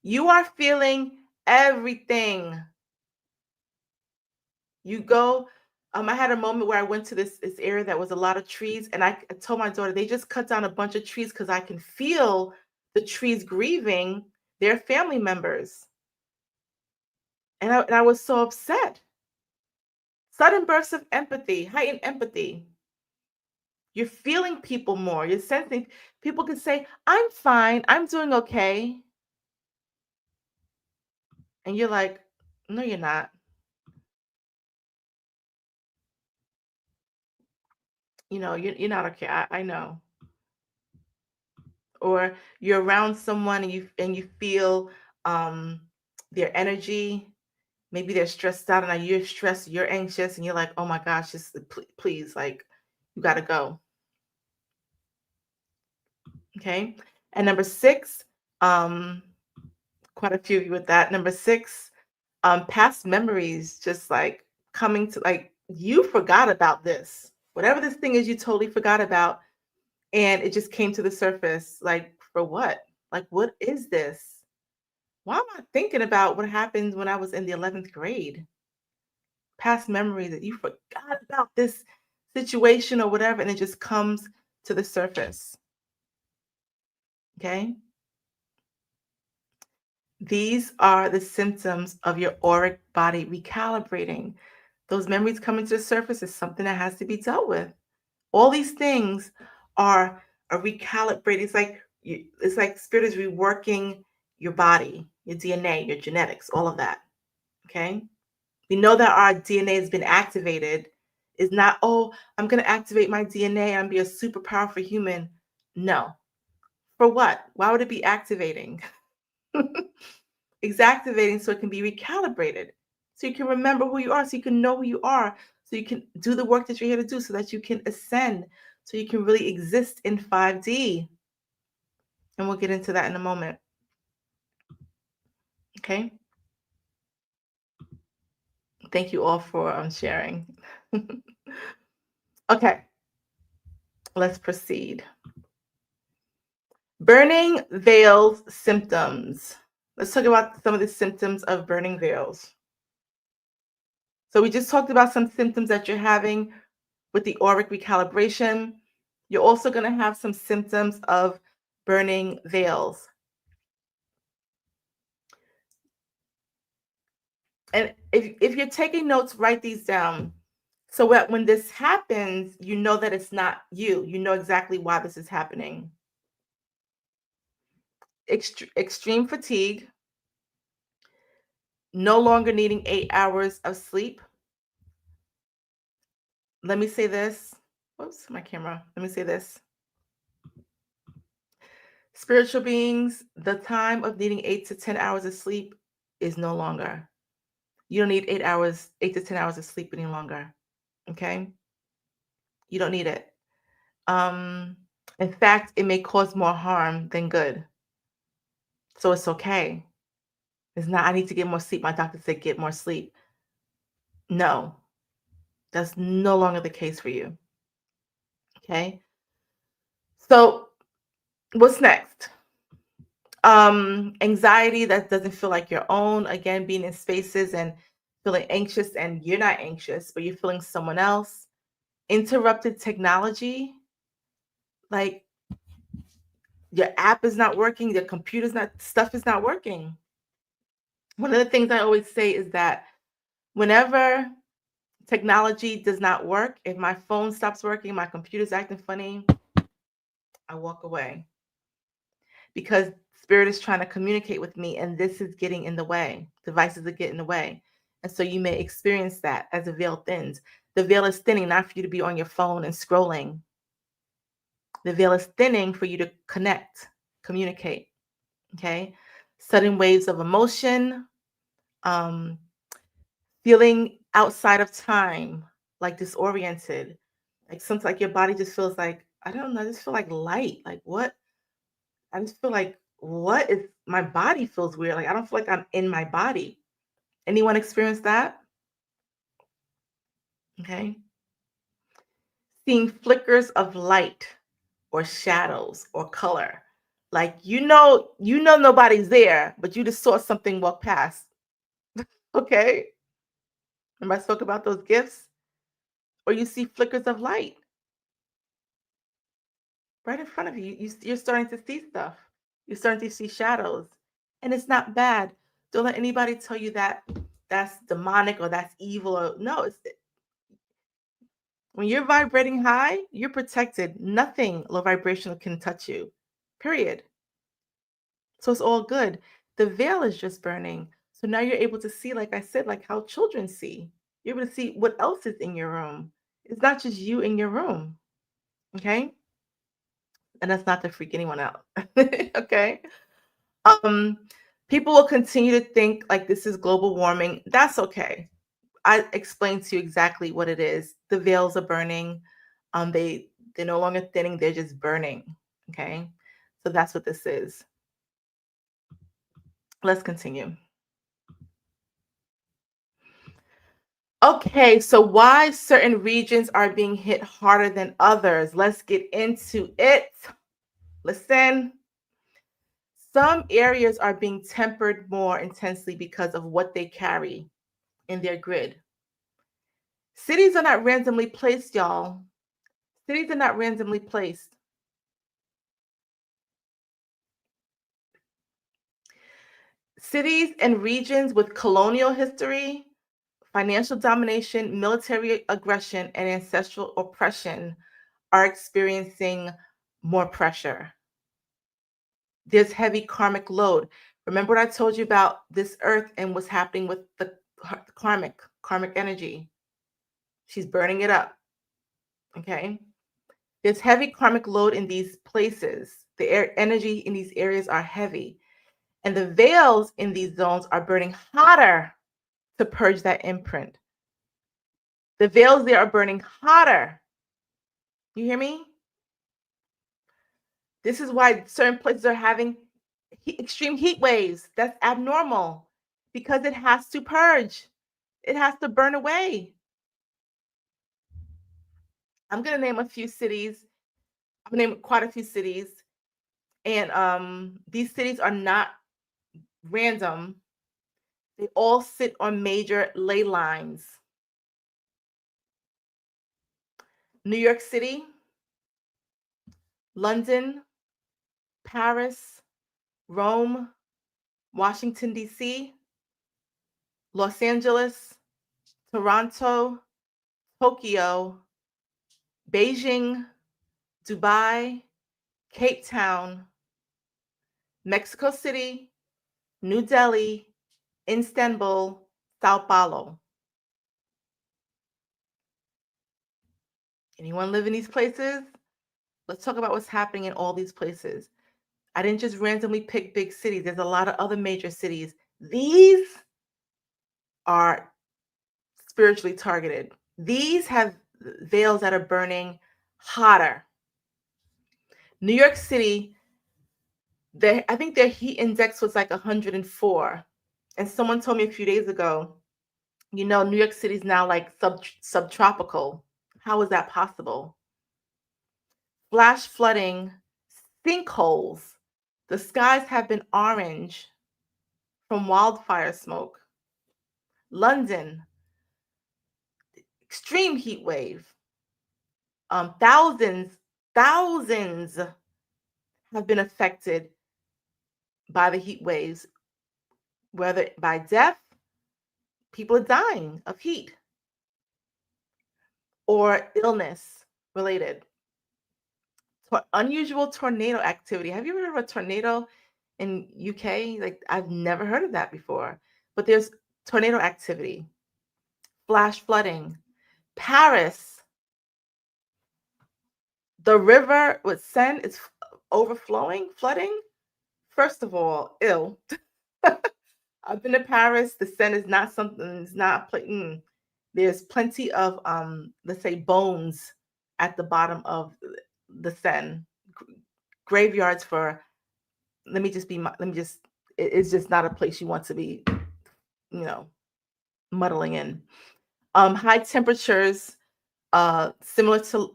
You are feeling everything. You go, I had a moment where I went to this area that was a lot of trees, and I told my daughter, they just cut down a bunch of trees because I can feel the trees grieving their family members. And I was so upset. Sudden bursts of empathy, heightened empathy. You're feeling people more. You're sensing, people can say, I'm fine, I'm doing okay. And you're like, no, you're not. You're not okay. I know. Or you're around someone and you feel um their energy. Maybe they're stressed out, and you're stressed, you're anxious, and you're like, oh my gosh, just please, like, you got to go. Okay. And number 6, um, quite a few of you with that. Number 6, past memories, just like coming to, like, you forgot about this. Whatever this thing is, you totally forgot about. And it just came to the surface. Like, for what? Like, what is this? Why am I thinking about what happened when I was in the 11th grade? Past memories that you forgot about this situation or whatever, and it just comes to the surface. Okay. These are the symptoms of your auric body recalibrating. Those memories coming to the surface is something that has to be dealt with. All these things are a recalibrating. It's like spirit is reworking your body, your DNA, your genetics, all of that. Okay. We know that our DNA has been activated. It's not, oh, I'm going to activate my DNA and be a super powerful human. No. For what? Why would it be activating? It's activating so it can be recalibrated. So you can remember who you are, so you can know who you are, so you can do the work that you're here to do, so that you can ascend, so you can really exist in 5D. And we'll get into that in a moment. Okay. Thank you all for sharing. Okay. Let's proceed. Burning veils symptoms. Let's talk about some of the symptoms of burning veils. So we just talked about some symptoms that you're having with the auric recalibration. You're also going to have some symptoms of burning veils. And if you're taking notes, write these down. So that when this happens, you know that it's not you. You know exactly why this is happening. Extreme fatigue, no longer needing 8 hours of sleep. Let me say this. Whoops, my camera. Let me say this. Spiritual beings, the time of needing 8 to 10 hours of sleep is no longer. You don't need 8 to 10 hours of sleep any longer. Okay? You don't need it. In fact, it may cause more harm than good. So it's okay. It's not, I need to get more sleep. My doctor said get more sleep. No, that's no longer the case for you. Okay? So what's next? Anxiety that doesn't feel like your own. Again, being in spaces and feeling anxious, and you're not anxious, but you're feeling someone else. Interrupted technology, like your app is not working, your computer's not, stuff is not working. One of the things I always say is that whenever technology does not work, if my phone stops working, my computer's acting funny, I walk away, because spirit is trying to communicate with me and this is getting in the way. Devices are getting in the way. And so you may experience that as the veil thins. The veil is thinning not for you to be on your phone and scrolling. The veil is thinning for you to connect, communicate. Okay. Sudden waves of emotion, feeling outside of time, like disoriented. Like sometimes like your body just feels like, I don't know, I just feel like light. Like what? I just feel like, what is, my body feels weird. Like I don't feel like I'm in my body. Anyone experience that? Okay. Seeing flickers of light or shadows or color. Like you know nobody's there, but you just saw something walk past. Okay. Remember I spoke about those gifts? Or you see flickers of light right in front of you. You're starting to see stuff. You're starting to see shadows. And it's not bad. Don't let anybody tell you that that's demonic or that's evil. Or, no, it's, when you're vibrating high, you're protected. Nothing low vibrational can touch you. Period. So it's all good. The veil is just burning. So now you're able to see, like I said, like how children see. You're able to see what else is in your room. It's not just you in your room. Okay. And that's not to freak anyone out. Okay. Um, People will continue to think like this is global warming. That's okay. I explained to you exactly what it is. The veils are burning. They're no longer thinning, they're just burning. Okay. So that's what this is. Let's continue. Okay, so why certain regions are being hit harder than others? Let's get into it. Listen. Some areas are being tempered more intensely because of what they carry in their grid. Cities are not randomly placed, y'all. Cities are not randomly placed. Cities and regions with colonial history, financial domination, military aggression, and ancestral oppression are experiencing more pressure. There's heavy karmic load. Remember what I told you about this earth and what's happening with the karmic energy? She's burning it up. Okay. There's heavy karmic load in these places. The energy in these areas are heavy. And the veils in these zones are burning hotter to purge that imprint. The veils there are burning hotter. You hear me? This is why certain places are having extreme heat waves. That's abnormal because it has to purge. It has to burn away. I'm going to name a few cities. I'm going to name quite a few cities. And these cities are not random. They all sit on major ley lines. New York City, London, Paris, Rome, Washington, D.C., Los Angeles, Toronto, Tokyo, Beijing, Dubai, Cape Town, Mexico City, New Delhi, Istanbul, Sao Paulo. Anyone live in these places? Let's talk about what's happening in all these places. I didn't just randomly pick big cities. There's a lot of other major cities. These are spiritually targeted. These have veils that are burning hotter. New York City, I think their heat index was like 104. And someone told me a few days ago, New York City is now like subtropical. How is that possible? Flash flooding, sinkholes. The skies have been orange from wildfire smoke. London, extreme heat wave. Thousands have been affected by the heat waves, whether by death, people are dying of heat, or illness related. Unusual tornado activity. Have you ever heard of a tornado in UK? Like, I've never heard of that before. But there's tornado activity, flash flooding. Paris, the river with Seine is overflowing, flooding. First of all, ill. I've been to Paris. The Seine is not something. It's not. There's plenty of let's say bones at the bottom of the Seine. Graveyards for. It's just not a place you want to be, muddling in. High temperatures, similar to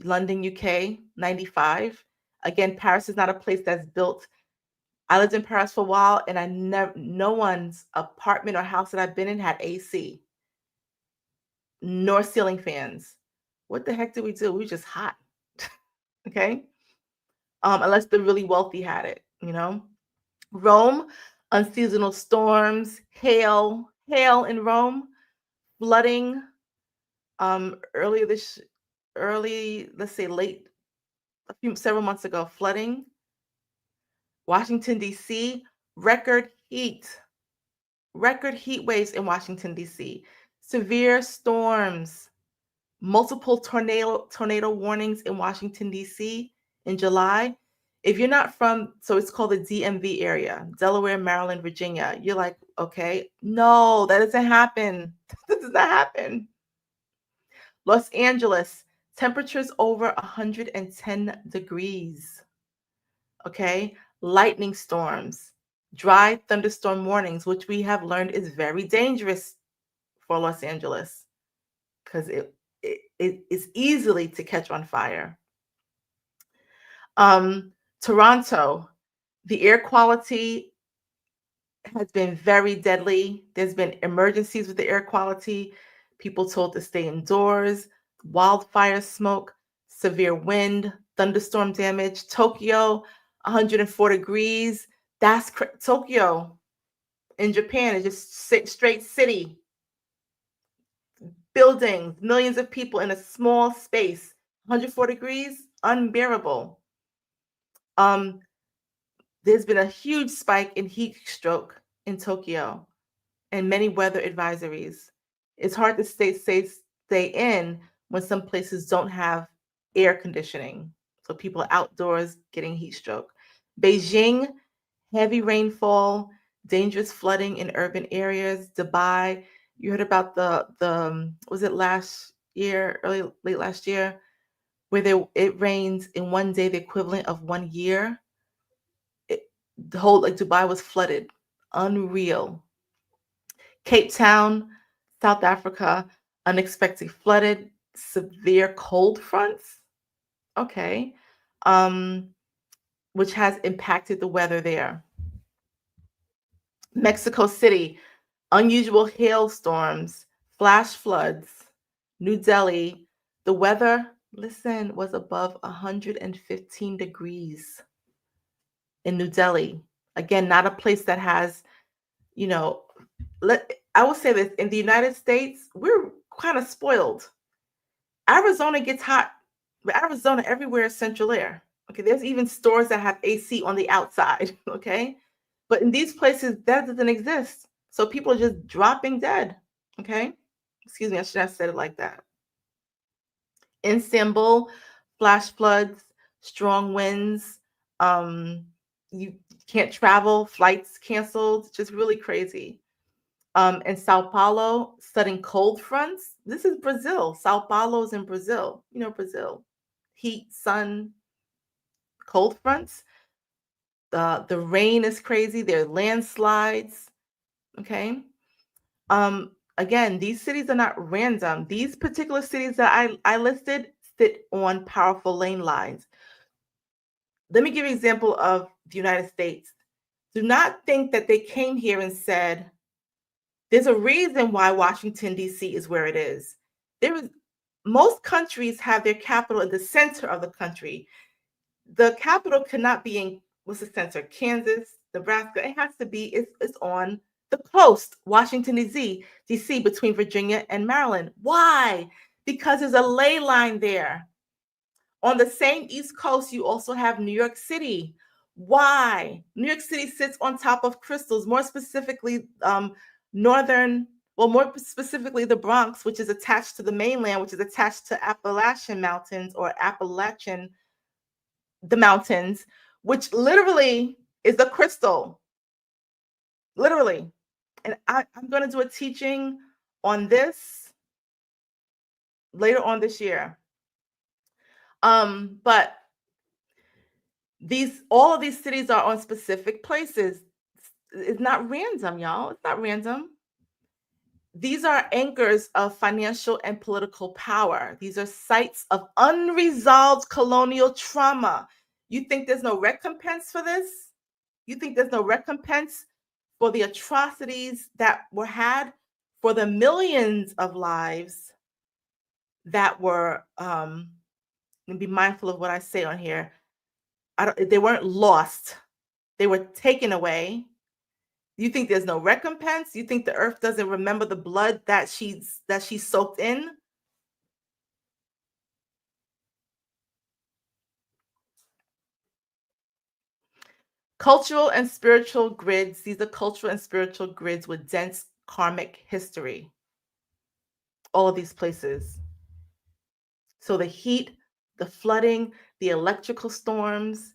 London, UK, 95. Again, Paris is not a place that's built. I lived in Paris for a while, and no one's apartment or house that I've been in had AC, nor ceiling fans. What the heck did we do? We were just hot. Okay. Unless the really wealthy had it, Rome, unseasonal storms, hail in Rome, flooding. Let's say several months ago, flooding. Washington, D.C., record heat waves in Washington, D.C., severe storms, multiple tornado warnings in Washington, D.C. in July. If you're not so it's called the DMV area, Delaware, Maryland, Virginia. You're like, okay, no, that doesn't happen. That does not happen. Los Angeles, temperatures over 110 degrees. Okay, lightning storms, dry thunderstorm warnings, which we have learned is very dangerous for Los Angeles because it is easily to catch on fire. Toronto, the air quality has been very deadly. There's been emergencies with the air quality. People told to stay indoors. Wildfire smoke, severe wind, thunderstorm damage. Tokyo, 104 degrees. That's Tokyo. In Japan, it's just straight city, buildings, millions of people in a small space. 104 degrees, unbearable. Um, there's been a huge spike in heat stroke in Tokyo and many weather advisories. It's hard to stay in when some places don't have air conditioning. So people are outdoors getting heat stroke. Beijing, heavy rainfall, dangerous flooding in urban areas. Dubai, you heard about the was it last year, late last year, where it rains in one day the equivalent of 1 year. The whole like Dubai was flooded. Unreal. Cape Town, South Africa, unexpected flooded, severe cold fronts. Okay. Um, which has impacted the weather there. Mexico City, unusual hailstorms, flash floods. New Delhi, the weather, listen, was above 115 degrees in New Delhi. Again, not a place that has, you know, I will say this, in the United States, we're kind of spoiled. Arizona gets hot, but Arizona everywhere is central air. Okay, there's even stores that have AC on the outside. Okay, but in these places that doesn't exist. So people are just dropping dead. Okay, excuse me, I should have said it like that. In Istanbul, flash floods, strong winds. You can't travel, flights canceled. Just really crazy. In Sao Paulo, sudden cold fronts. This is Brazil. Sao Paulo's in Brazil. You know, Brazil. Heat, sun, cold fronts. The rain is crazy. There are landslides. Okay. Again, these cities are not random. These particular cities that I listed sit on powerful lane lines. Let me give you an example of the United States. Do not think that they came here and said, there's a reason why Washington, D.C. is where it is. Most countries have their capital in the center of the country. The capital cannot be in, what's the center? Kansas, Nebraska. It has to be, it's on the coast, Washington, D.C., between Virginia and Maryland. Why? Because there's a ley line there. On the same East Coast, you also have New York City. Why? New York City sits on top of crystals, more specifically, more specifically, the Bronx, which is attached to the mainland, which is attached to Appalachian Mountains or the mountains, which literally is a crystal. Literally. And I'm going to do a teaching on this later on this year. But all of these cities are on specific places. It's not random, y'all. It's not random. These are anchors of financial and political power. These are sites of unresolved colonial trauma. You think there's no recompense for this? You think there's no recompense for the atrocities that were had, for the millions of lives that were, and be mindful of what I say on here. They weren't lost. They were taken away. You think there's no recompense? You think the earth doesn't remember the blood that she soaked in? Cultural and spiritual grids. These are cultural and spiritual grids with dense karmic history. All of these places. So the heat, the flooding, the electrical storms,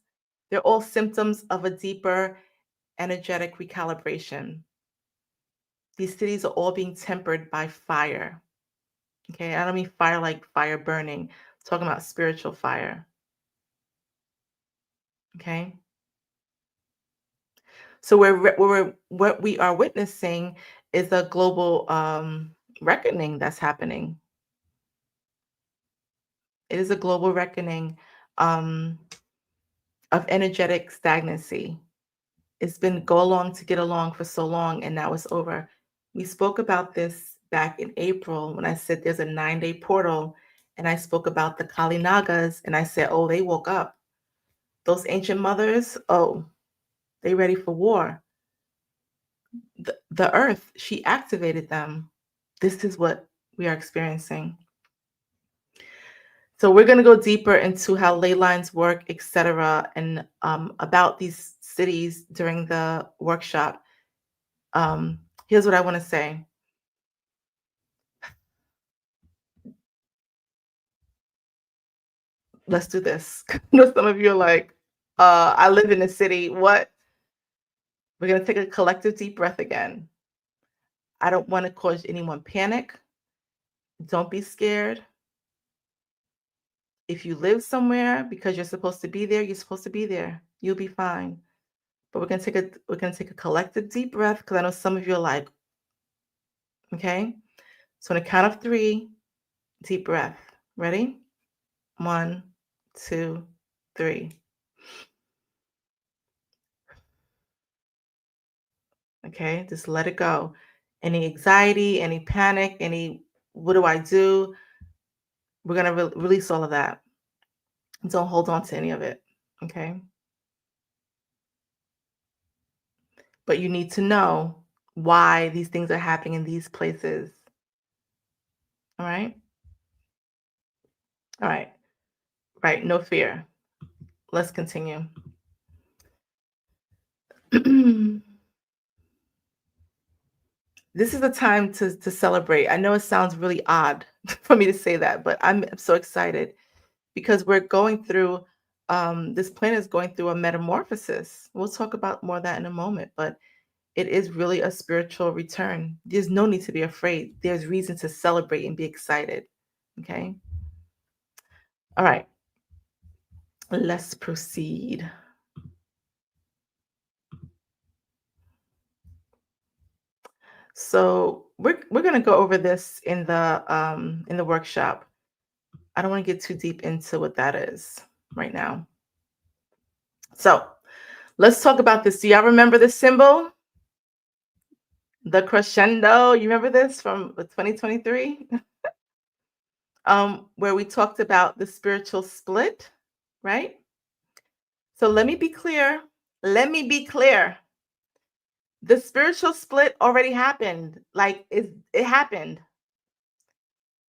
they're all symptoms of a deeper energetic recalibration. These cities are all being tempered by fire. Okay, I don't mean fire like fire burning. I'm talking about spiritual fire. Okay. So what we are witnessing is a global reckoning that's happening. It is a global reckoning of energetic stagnancy. It's been go along to get along for so long, and now it's over. We spoke about this back in April when I said there's a 9-day portal, and I spoke about the Kali Nagas, and I said, oh, they woke up. Those ancient mothers, oh, they ready for war. the earth. She activated them. This is what we are experiencing. So we're going to go deeper into how ley lines work, etc., and about these cities during the workshop. Here's what I want to say. Let's do this. Some of you are like, I live in a city. What? We're going to take a collective deep breath again. I don't want to cause anyone panic. Don't be scared. If you live somewhere because you're supposed to be there, you're supposed to be there. You'll be fine. But we're gonna take a collective deep breath because I know some of you are like, okay. So on a count of 3, deep breath. Ready? 1, 2, 3. Okay, just let it go. Any anxiety, any panic, any what do I do? We're gonna release all of that. Don't hold on to any of it. Okay. But you need to know why these things are happening in these places. All right. All right. Right. No fear. Let's continue. This is a time to celebrate. I know it sounds really odd for me to say that, but I'm so excited because we're going through, this planet is going through a metamorphosis. We'll talk about more of that in a moment, but it is really a spiritual return. There's no need to be afraid. There's reason to celebrate and be excited. Okay. All right. Let's proceed. So we're gonna go over this in the workshop. I don't want to get too deep into what that is right now. So let's talk about this. Do y'all remember the symbol? The crescendo. You remember this from 2023? Where we talked about the spiritual split, right? So let me be clear. Let me be clear. The spiritual split already happened. Like it happened.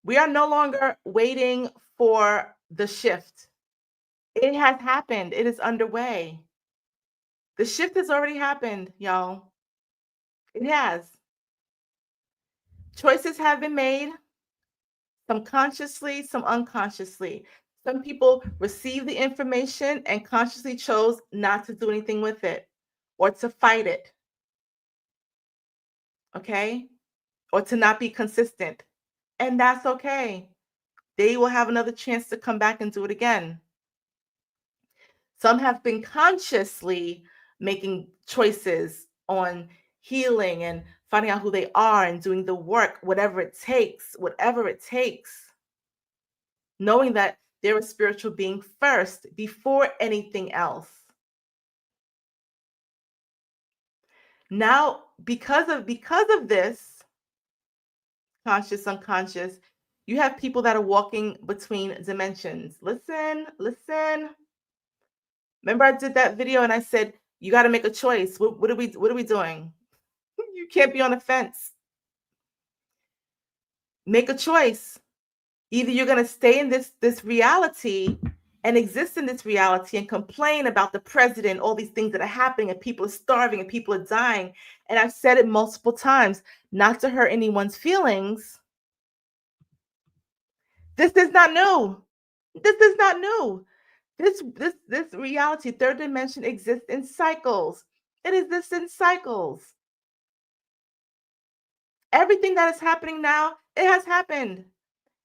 We are no longer waiting for the shift. It has happened. It is underway. The shift has already happened, y'all. It has. Choices have been made, some consciously, some unconsciously. Some people received the information and consciously chose not to do anything with it or to fight it, okay? Or to not be consistent. And that's okay. They will have another chance to come back and do it again. Some have been consciously making choices on healing and finding out who they are and doing the work, whatever it takes, knowing that they're a spiritual being first before anything else. Now, because of this, conscious, unconscious, you have people that are walking between dimensions. Listen. Remember I did that video and I said, you got to make a choice. What are we doing? You can't be on the fence. Make a choice. Either you're going to stay in this reality and exist in this reality and complain about the president, all these things that are happening, and people are starving and people are dying. And I've said it multiple times, not to hurt anyone's feelings. This is not new. This is not new. This reality, third dimension, exists in cycles. It exists in cycles. Everything that is happening now, it has happened.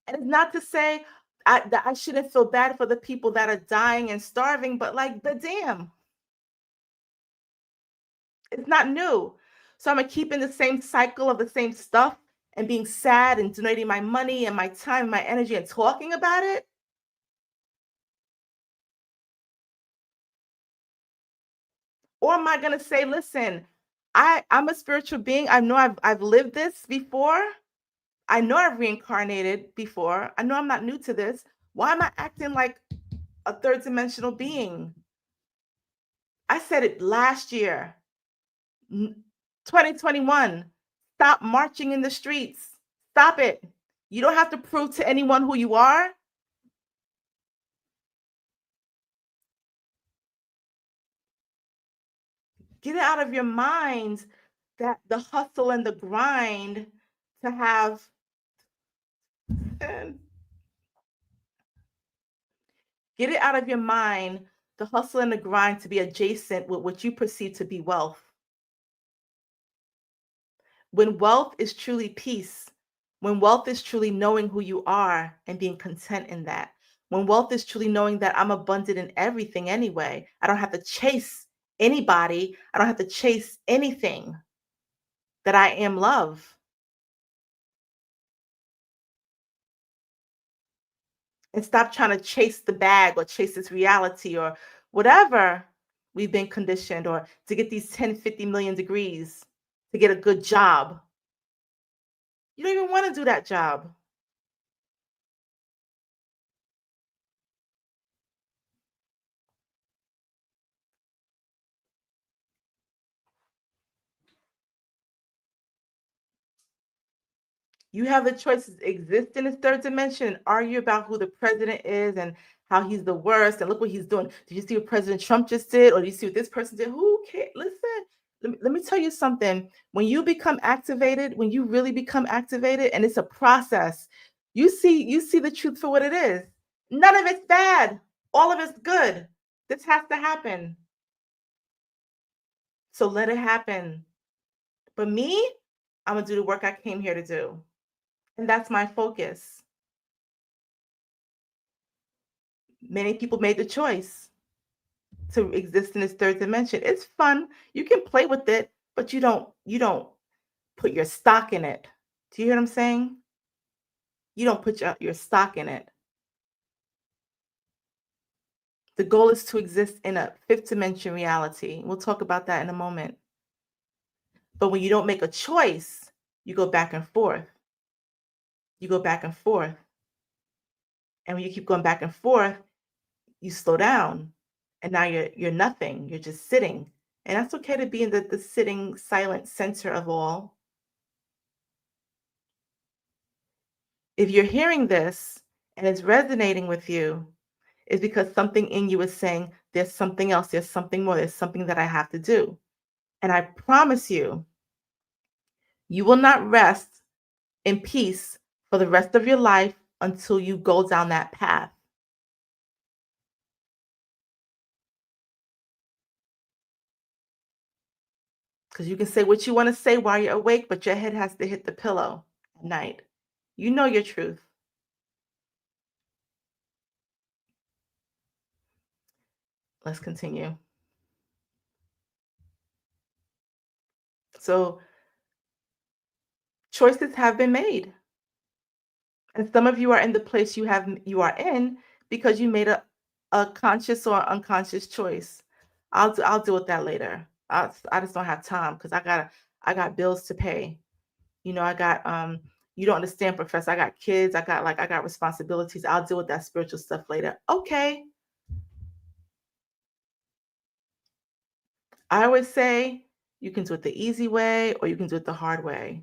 And it's not to say that I shouldn't feel bad for the people that are dying and starving, but like, the damn, it's not new. So I'm gonna keep in the same cycle of the same stuff and being sad and donating my money and my time, and my energy, and talking about it. Or am I gonna say, listen, I'm a spiritual being. I know I've lived this before. I know I've reincarnated before. I know I'm not new to this. Why am I acting like a third dimensional being? I said it last year. 2021. Stop marching in the streets. Stop it. You don't have to prove to anyone who you are. Get it out of your mind that the hustle and the grind to have and get it out of your mind the hustle and the grind to be adjacent with what you perceive to be wealth. When wealth is truly peace, when wealth is truly knowing who you are and being content in that, when wealth is truly knowing that I'm abundant in everything anyway, I don't have to chase anybody, I don't have to chase anything, that I am love. And stop trying to chase the bag or chase this reality or whatever we've been conditioned or to get these 10, 50 million degrees, to get a good job. You don't even want to do that job. You have the choice to exist in this third dimension and argue about who the president is and how he's the worst and look what he's doing. Did you see what President Trump just did? Or do you see what this person did? Who cares? Listen, let me tell you something. When you become activated, when you really become activated, and it's a process, you see the truth for what it is. None of it's bad. All of it's good. This has to happen. So let it happen. But me, I'm gonna do the work I came here to do. And that's my focus. Many people made the choice to exist in this third dimension. It's fun. You can play with it, but you don't put your stock in it. Do you hear what I'm saying? You don't put your stock in it. The goal is to exist in a fifth dimension reality. We'll talk about that in a moment. But when you don't make a choice, you go back and forth. You go back and forth. And when you keep going back and forth, you slow down. And now you're nothing. You're just sitting. And that's okay to be in the sitting silent center of all. If you're hearing this and it's resonating with you, it's because something in you is saying, there's something else, there's something more, there's something that I have to do. And I promise you, you will not rest in peace for the rest of your life until you go down that path. Because you can say what you want to say while you're awake, but your head has to hit the pillow at night. You know your truth. Let's continue. So, choices have been made. And some of you are in the place you are in because you made a conscious or unconscious choice. I'll deal with that later. I just don't have time because I got bills to pay. I got you don't understand, Professor. I got kids. I got responsibilities. I'll deal with that spiritual stuff later. Okay. I always say you can do it the easy way or you can do it the hard way.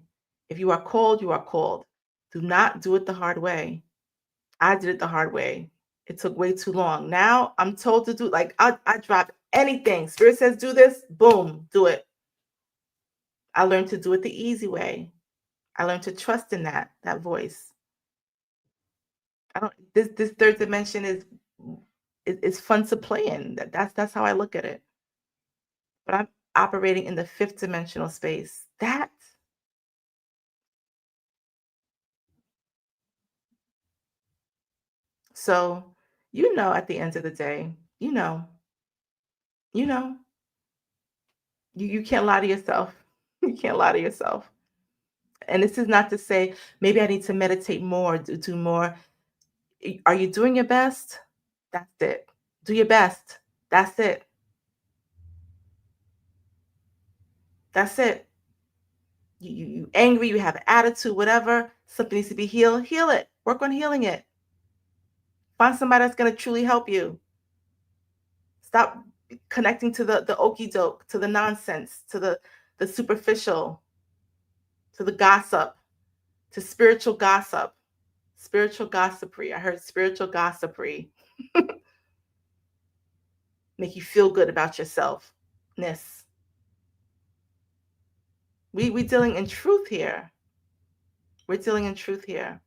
If you are called, you are called. Do not do it the hard way. I did it the hard way. It took way too long. Now I'm told to do like I drop anything. Spirit says do this, boom, do it. I learned to do it the easy way. I learned to trust in that voice. I don't this third dimension is fun to play in. That's how I look at it. But I'm operating in the fifth dimensional space. That so at the end of the day, you know, you can't lie to yourself. You can't lie to yourself. And this is not to say maybe I need to meditate more, do more. Are you doing your best? That's it. Do your best. That's it. That's it. You angry, you have attitude, whatever. Something needs to be healed. Heal it. Work on healing it. Find somebody that's going to truly help you. Stop connecting to the okey doke, to the nonsense, to the the superficial, to the gossip, to spiritual gossip, spiritual gossipry. I heard spiritual gossipry. Make you feel good about yourself-ness. We dealing in truth here. We're dealing in truth here.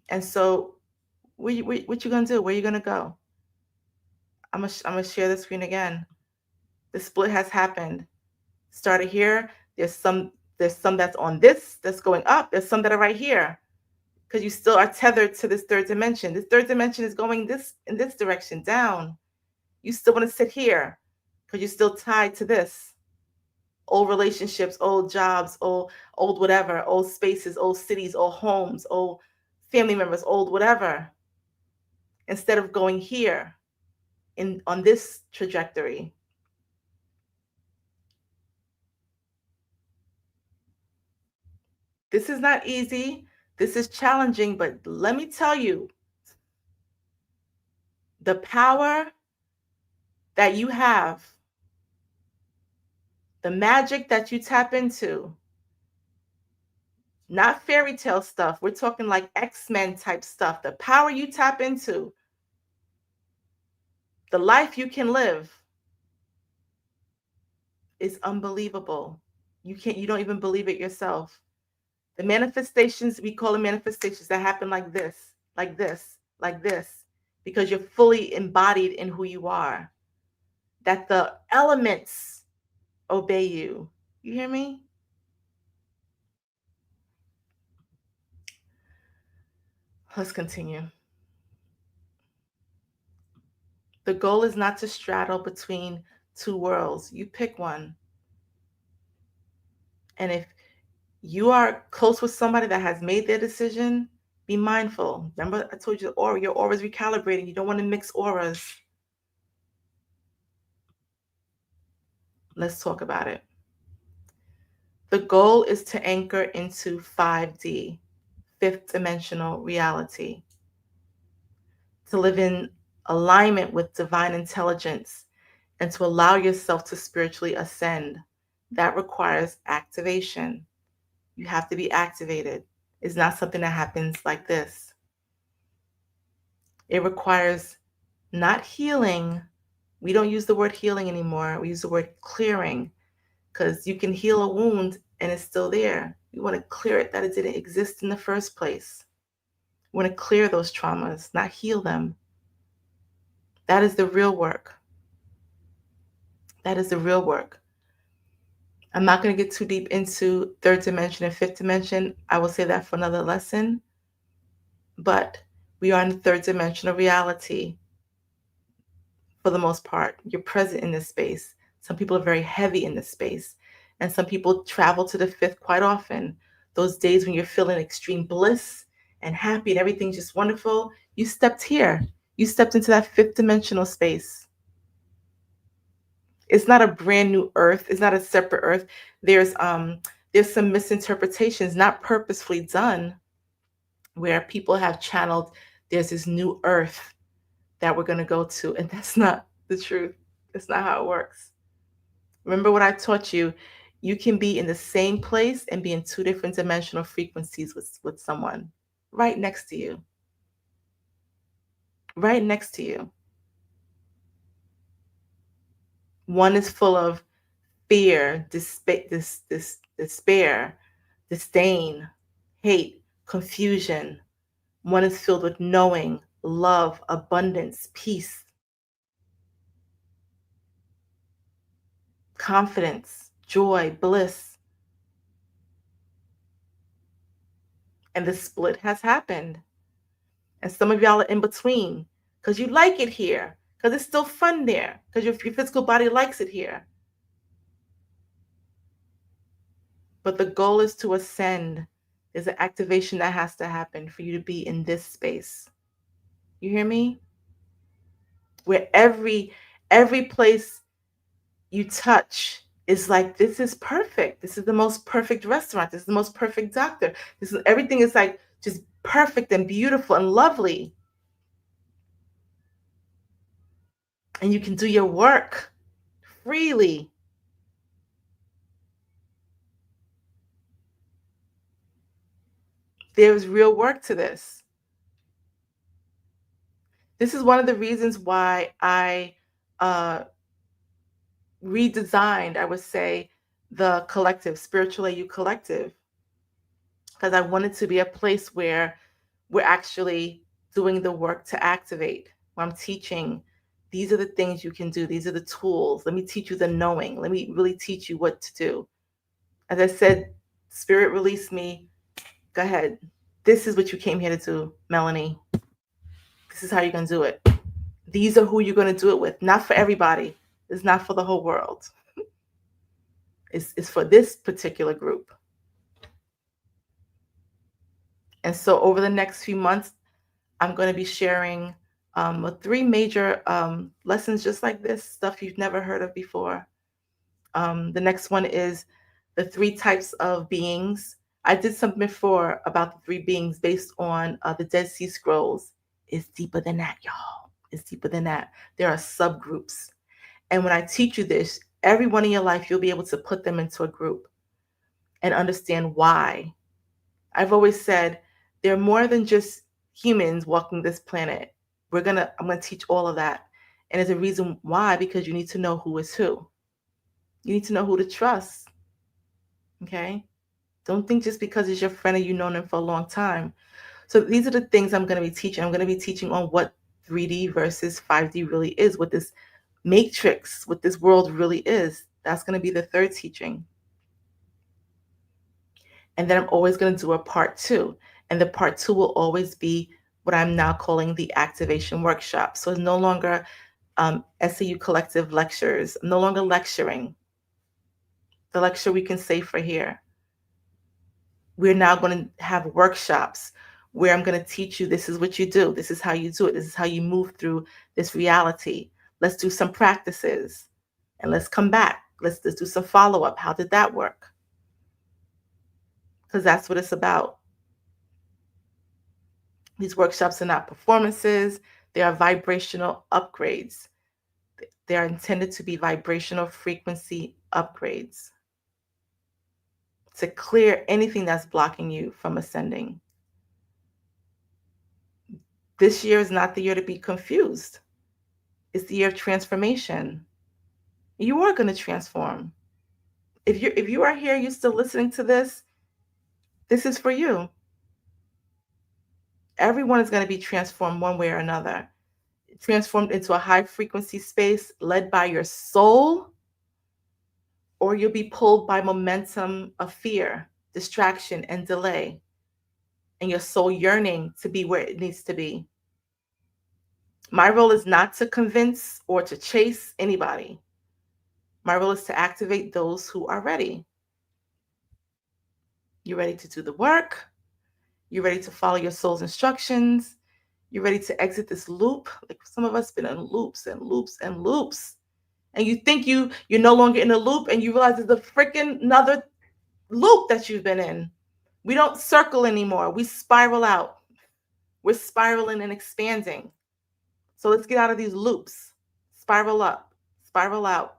And so what you gonna do? Where you gonna go? I'm gonna share the screen again. The split has happened. Started here. There's some that's on this that's going up. There's some that are right here. Because you still are tethered to this third dimension. This third dimension is going in this direction, down. You still want to sit here because you're still tied to this. Old relationships, old jobs, old whatever, old spaces, old cities, old homes, old family members, old whatever. Instead of going here on this trajectory. This is not easy. This is challenging, but let me tell you, the power that you have, the magic that you tap into, not fairy tale stuff. We're talking like X-Men type stuff. The power you tap into, the life you can live is unbelievable. You don't even believe it yourself. The manifestations, we call them manifestations that happen like this, like this, like this, because you're fully embodied in who you are. That the elements obey you. You hear me? Let's continue. The goal is not to straddle between two worlds. You pick one. And if you are close with somebody that has made their decision, be mindful. Remember, I told you your aura is recalibrating. You don't want to mix auras. Let's talk about it. The goal is to anchor into 5D, fifth dimensional reality, to live in alignment with divine intelligence, and to allow yourself to spiritually ascend. That requires activation. You have to be activated. It's not something that happens like this. It requires not healing. We don't use the word healing anymore. We use the word clearing, because you can heal a wound and it's still there. You want to clear it that it didn't exist in the first place. You want to clear those traumas, not heal them. That is the real work. That is the real work. I'm not going to get too deep into third dimension and fifth dimension. I will say that for another lesson. But we are in the third dimensional reality for the most part. You're present in this space. Some people are very heavy in this space. And some people travel to the fifth quite often. Those days when you're feeling extreme bliss and happy and everything's just wonderful, you stepped here. You stepped into that fifth dimensional space. It's not a brand new earth. It's not a separate earth. There's some misinterpretations, not purposefully done, where people have channeled there's this new earth that we're going to go to, and that's not the truth. That's not how it works. Remember what I taught you. You can be in the same place and be in two different dimensional frequencies with someone right next to you. Right next to you. One is full of fear, despair, disdain, hate, confusion. One is filled with knowing, love, abundance, peace, confidence, joy, bliss. And the split has happened. And some of y'all are in between because you like it here, because it's still fun there, because your physical body likes it here. But the goal is to ascend. There's an activation that has to happen for you to be in this space. You hear me? Where every place you touch is like, this is perfect. This is the most perfect restaurant. This is the most perfect doctor. Everything is like just perfect and beautiful and lovely. And you can do your work freely. There's real work to this. This is one of the reasons why I uh, redesigned, I would say, the collective, Spiritual AU Collective, because I wanted to be a place where we're actually doing the work to activate. Where I'm teaching, these are the things you can do. These are the tools. Let me teach you the knowing. Let me really teach you what to do. As I said, Spirit released me. Go ahead. This is what you came here to do, Melanie. This is how you're going to do it. These are who you're going to do it with. Not for everybody. It's not for the whole world. It's for this particular group. And so over the next few months, I'm going to be sharing 3 major lessons just like this, stuff you've never heard of before. The next one is the 3 types of beings. I did something before about the 3 beings based on the Dead Sea Scrolls. It's deeper than that, y'all. It's deeper than that. There are subgroups. And when I teach you this, everyone in your life, you'll be able to put them into a group and understand why. I've always said they're more than just humans walking this planet. I'm gonna teach all of that. And there's a reason why, because you need to know who is who. You need to know who to trust. Okay? Don't think just because it's your friend and you've known them for a long time. So these are the things I'm going to be teaching. I'm going to be teaching on what 3D versus 5D really is, what this matrix, what this world really is. That's going to be the 3rd teaching. And then I'm always going to do a part 2. And the part 2 will always be what I'm now calling the activation workshop. So it's no longer SAU Collective lectures. I'm no longer lecturing. The lecture we can save for here. We're now going to have workshops where I'm going to teach you, this is what you do. This is how you do it. This is how you move through this reality. Let's do some practices and let's come back. Let's do some follow-up. How did that work? Because that's what it's about. These workshops are not performances. They are vibrational upgrades. They are intended to be vibrational frequency upgrades to clear anything that's blocking you from ascending. This year is not the year to be confused. It's the year of transformation. You are going to transform. If you are here, you're still listening to this, this is for you. Everyone is going to be transformed one way or another. Transformed into a high frequency space led by your soul, or you'll be pulled by momentum of fear, distraction, and delay, and your soul yearning to be where it needs to be. My role is not to convince or to chase anybody. My role is to activate those who are ready. You're ready to do the work. You're ready to follow your soul's instructions. You're ready to exit this loop. Like some of us been in loops and loops and loops. And you think you're no longer in a loop, and you realize there's a freaking another loop that you've been in. We don't circle anymore. We spiral out. We're spiraling and expanding. So let's get out of these loops. Spiral up, spiral out.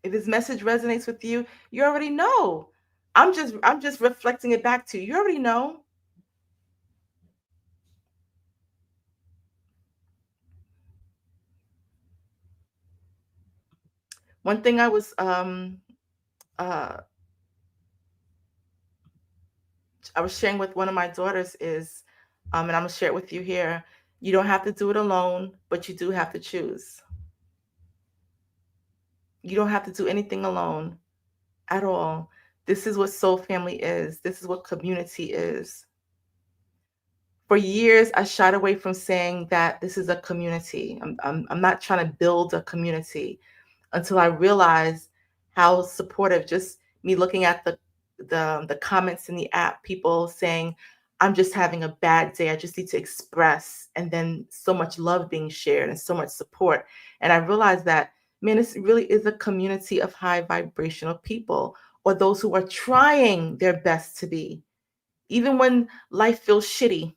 If this message resonates with you, you already know. I'm just reflecting it back to you. You already know. One thing I was sharing with one of my daughters is, and I'm gonna share it with you here. You don't have to do it alone, but you do have to choose. You don't have to do anything alone at all. This is what soul family is. This is what community is. For years, I shied away from saying that this is a community. I'm not trying to build a community until I realized how supportive, just me looking at the comments in the app, people saying, I'm just having a bad day. I just need to express. And then so much love being shared and so much support. And I realized that, man, this really is a community of high vibrational people, or those who are trying their best to be, even when life feels shitty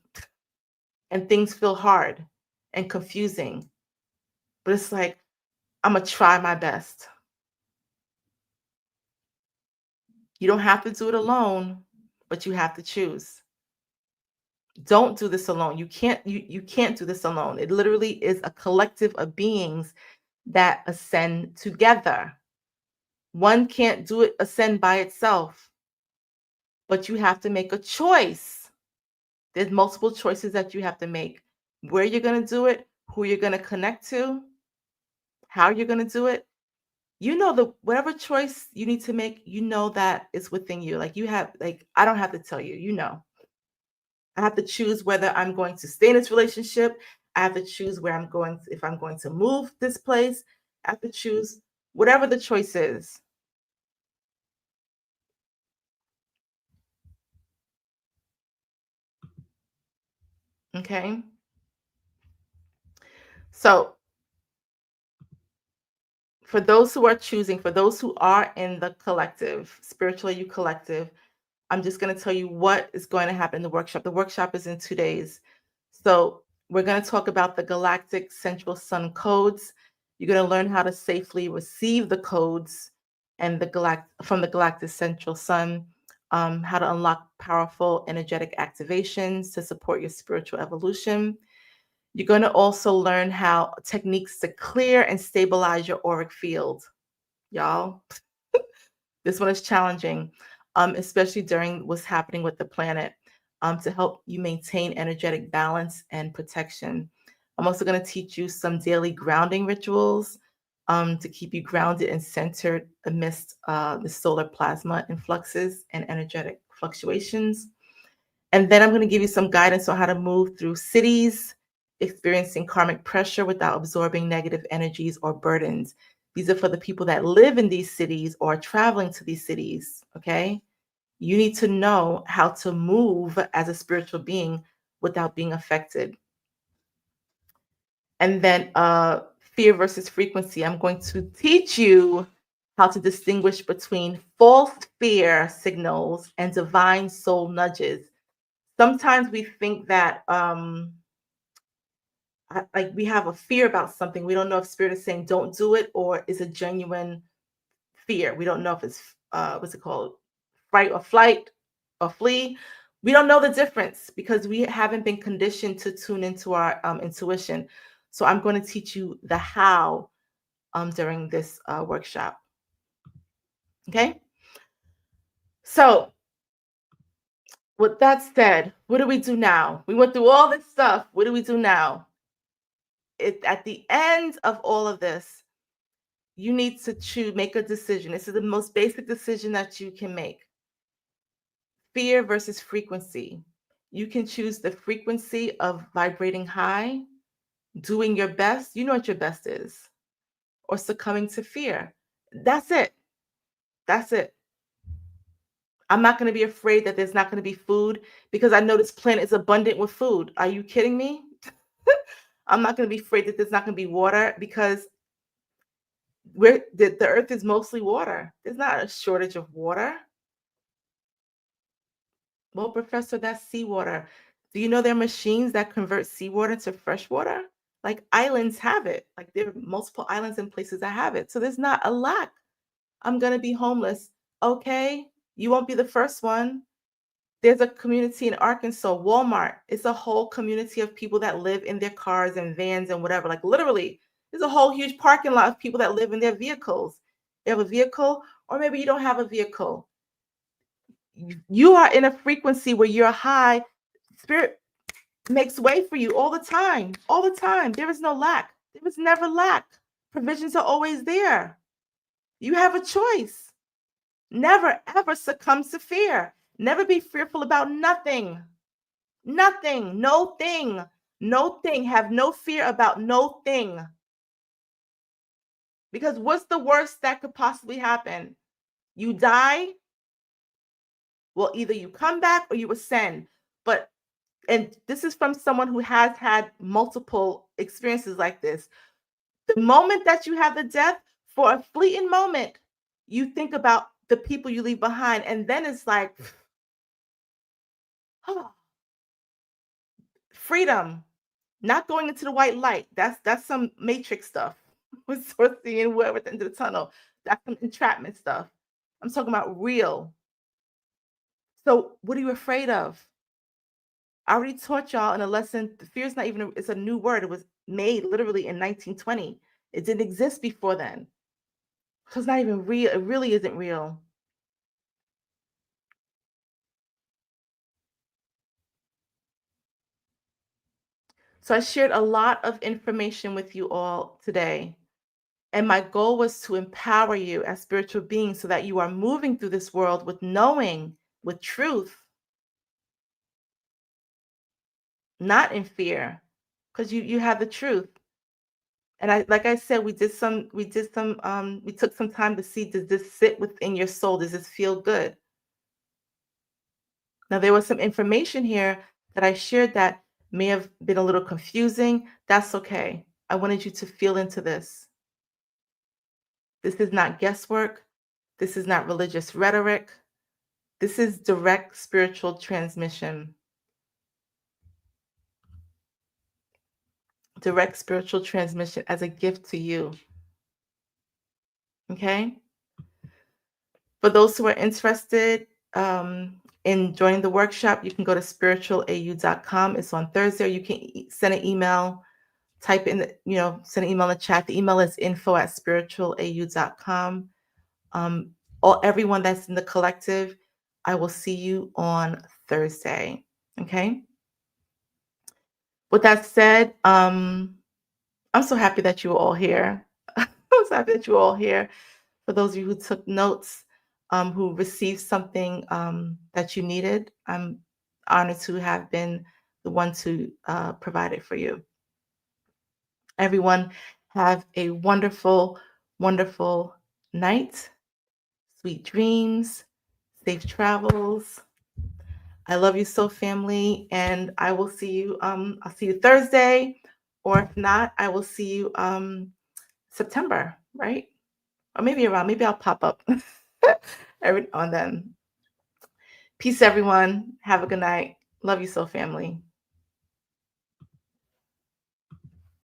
and things feel hard and confusing. But it's like, I'm going to try my best. You don't have to do it alone. but you have to choose. Don't do this alone. You can't do this alone. It literally is a collective of beings that ascend together. One can't do it ascend by itself, but you have to make a choice. There's multiple choices that you have to make. Where you're going to do it, who you're going to connect to, how you're going to do it. You know, the whatever choice you need to make, you know that is within you. Like you have, like, I don't have to tell you, you know. I have to choose whether I'm going to stay in this relationship. I have to choose where I'm going, if I'm going to move this place. I have to choose whatever the choice is. Okay. So for those who are choosing, for those who are in the collective, spiritually you collective, I'm just going to tell you what is going to happen in the workshop. The workshop is in 2 days. So we're going to talk about the galactic central sun codes. You're going to learn how to safely receive the codes and from the galactic central sun, how to unlock powerful energetic activations to support your spiritual evolution. You're going to also learn how techniques to clear and stabilize your auric field. Y'all, this one is challenging, especially during what's happening with the planet, to help you maintain energetic balance and protection. I'm also going to teach you some daily grounding rituals to keep you grounded and centered amidst the solar plasma influxes and energetic fluctuations. And then I'm going to give you some guidance on how to move through cities, experiencing karmic pressure without absorbing negative energies or burdens. These are for the people that live in these cities or are traveling to these cities, okay? You need to know how to move as a spiritual being without being affected. And then fear versus frequency. I'm going to teach you how to distinguish between false fear signals and divine soul nudges. Sometimes we think that like we have a fear about something. We don't know if spirit is saying don't do it or is a genuine fear. We don't know if it's what's it called, fight or flight or flee. We don't know the difference because we haven't been conditioned to tune into our intuition. So I'm going to teach you the how during this workshop. Okay. So with that said, what do we do now? We went through all this stuff. What do we do now? At the end of all of this, you need to make a decision. This is the most basic decision that you can make. Fear versus frequency. You can choose the frequency of vibrating high, doing your best. You know what your best is, or succumbing to fear. That's it. That's it. I'm not going to be afraid that there's not going to be food because I know this planet is abundant with food. Are you kidding me? I'm not going to be afraid that there's not going to be water because the earth is mostly water. There's not a shortage of water. Well, Professor, that's seawater. Do you know there are machines that convert seawater to fresh water? Like islands have it. Like there are multiple islands and places that have it. So there's not a lack. I'm going to be homeless. Okay, you won't be the first one. There's a community in Arkansas, Walmart. It's a whole community of people that live in their cars and vans and whatever. Like literally, there's a whole huge parking lot of people that live in their vehicles. You have a vehicle, or maybe you don't have a vehicle. You are in a frequency where you're high. Spirit makes way for you all the time. All the time. There is no lack. There is never lack. Provisions are always there. You have a choice. Never, ever succumb to fear. Never be fearful about nothing. Nothing. No thing. No thing. Have no fear about no thing. Because what's the worst that could possibly happen? You die. Well, either you come back or you ascend. But and this is from someone who has had multiple experiences like this. The moment that you have the death, for a fleeting moment, you think about the people you leave behind, and then it's like, oh, freedom, not going into the white light. That's some matrix stuff. We're seeing where at the end of the tunnel. That's some entrapment stuff. I'm talking about real. So what are you afraid of? I already taught y'all in a lesson. Fear is not even, it's a new word. It was made literally in 1920. It didn't exist before then. So it's not even real. It really isn't real. So I shared a lot of information with you all today. And my goal was to empower you as spiritual beings so that you are moving through this world with knowing, with truth, not in fear, because you have the truth. And I, like I said, we took some time to see, does this sit within your soul? Does this feel good? Now there was some information here that I shared that may have been a little confusing. That's okay. I wanted you to feel into this. This is not guesswork. This is not religious rhetoric. This is direct spiritual transmission. Direct spiritual transmission as a gift to you. Okay? For those who are interested in joining the workshop, you can go to spiritualau.com. It's on Thursday. You can send an email, type in, send an email in the chat. The email is info@spiritualau.com. Everyone that's in the collective, I will see you on Thursday. Okay? With that said, I'm so happy that you were all here. I'm so happy that you were all here. For those of you who took notes, who received something that you needed, I'm honored to have been the one to provide it for you. Everyone, have a wonderful, wonderful night. Sweet dreams, safe travels. I love you so, family, and I will see you. I'll see you Thursday, or if not, I will see you September, right? Or maybe around. Maybe I'll pop up every now and then. Peace, everyone. Have a good night. Love you so, family.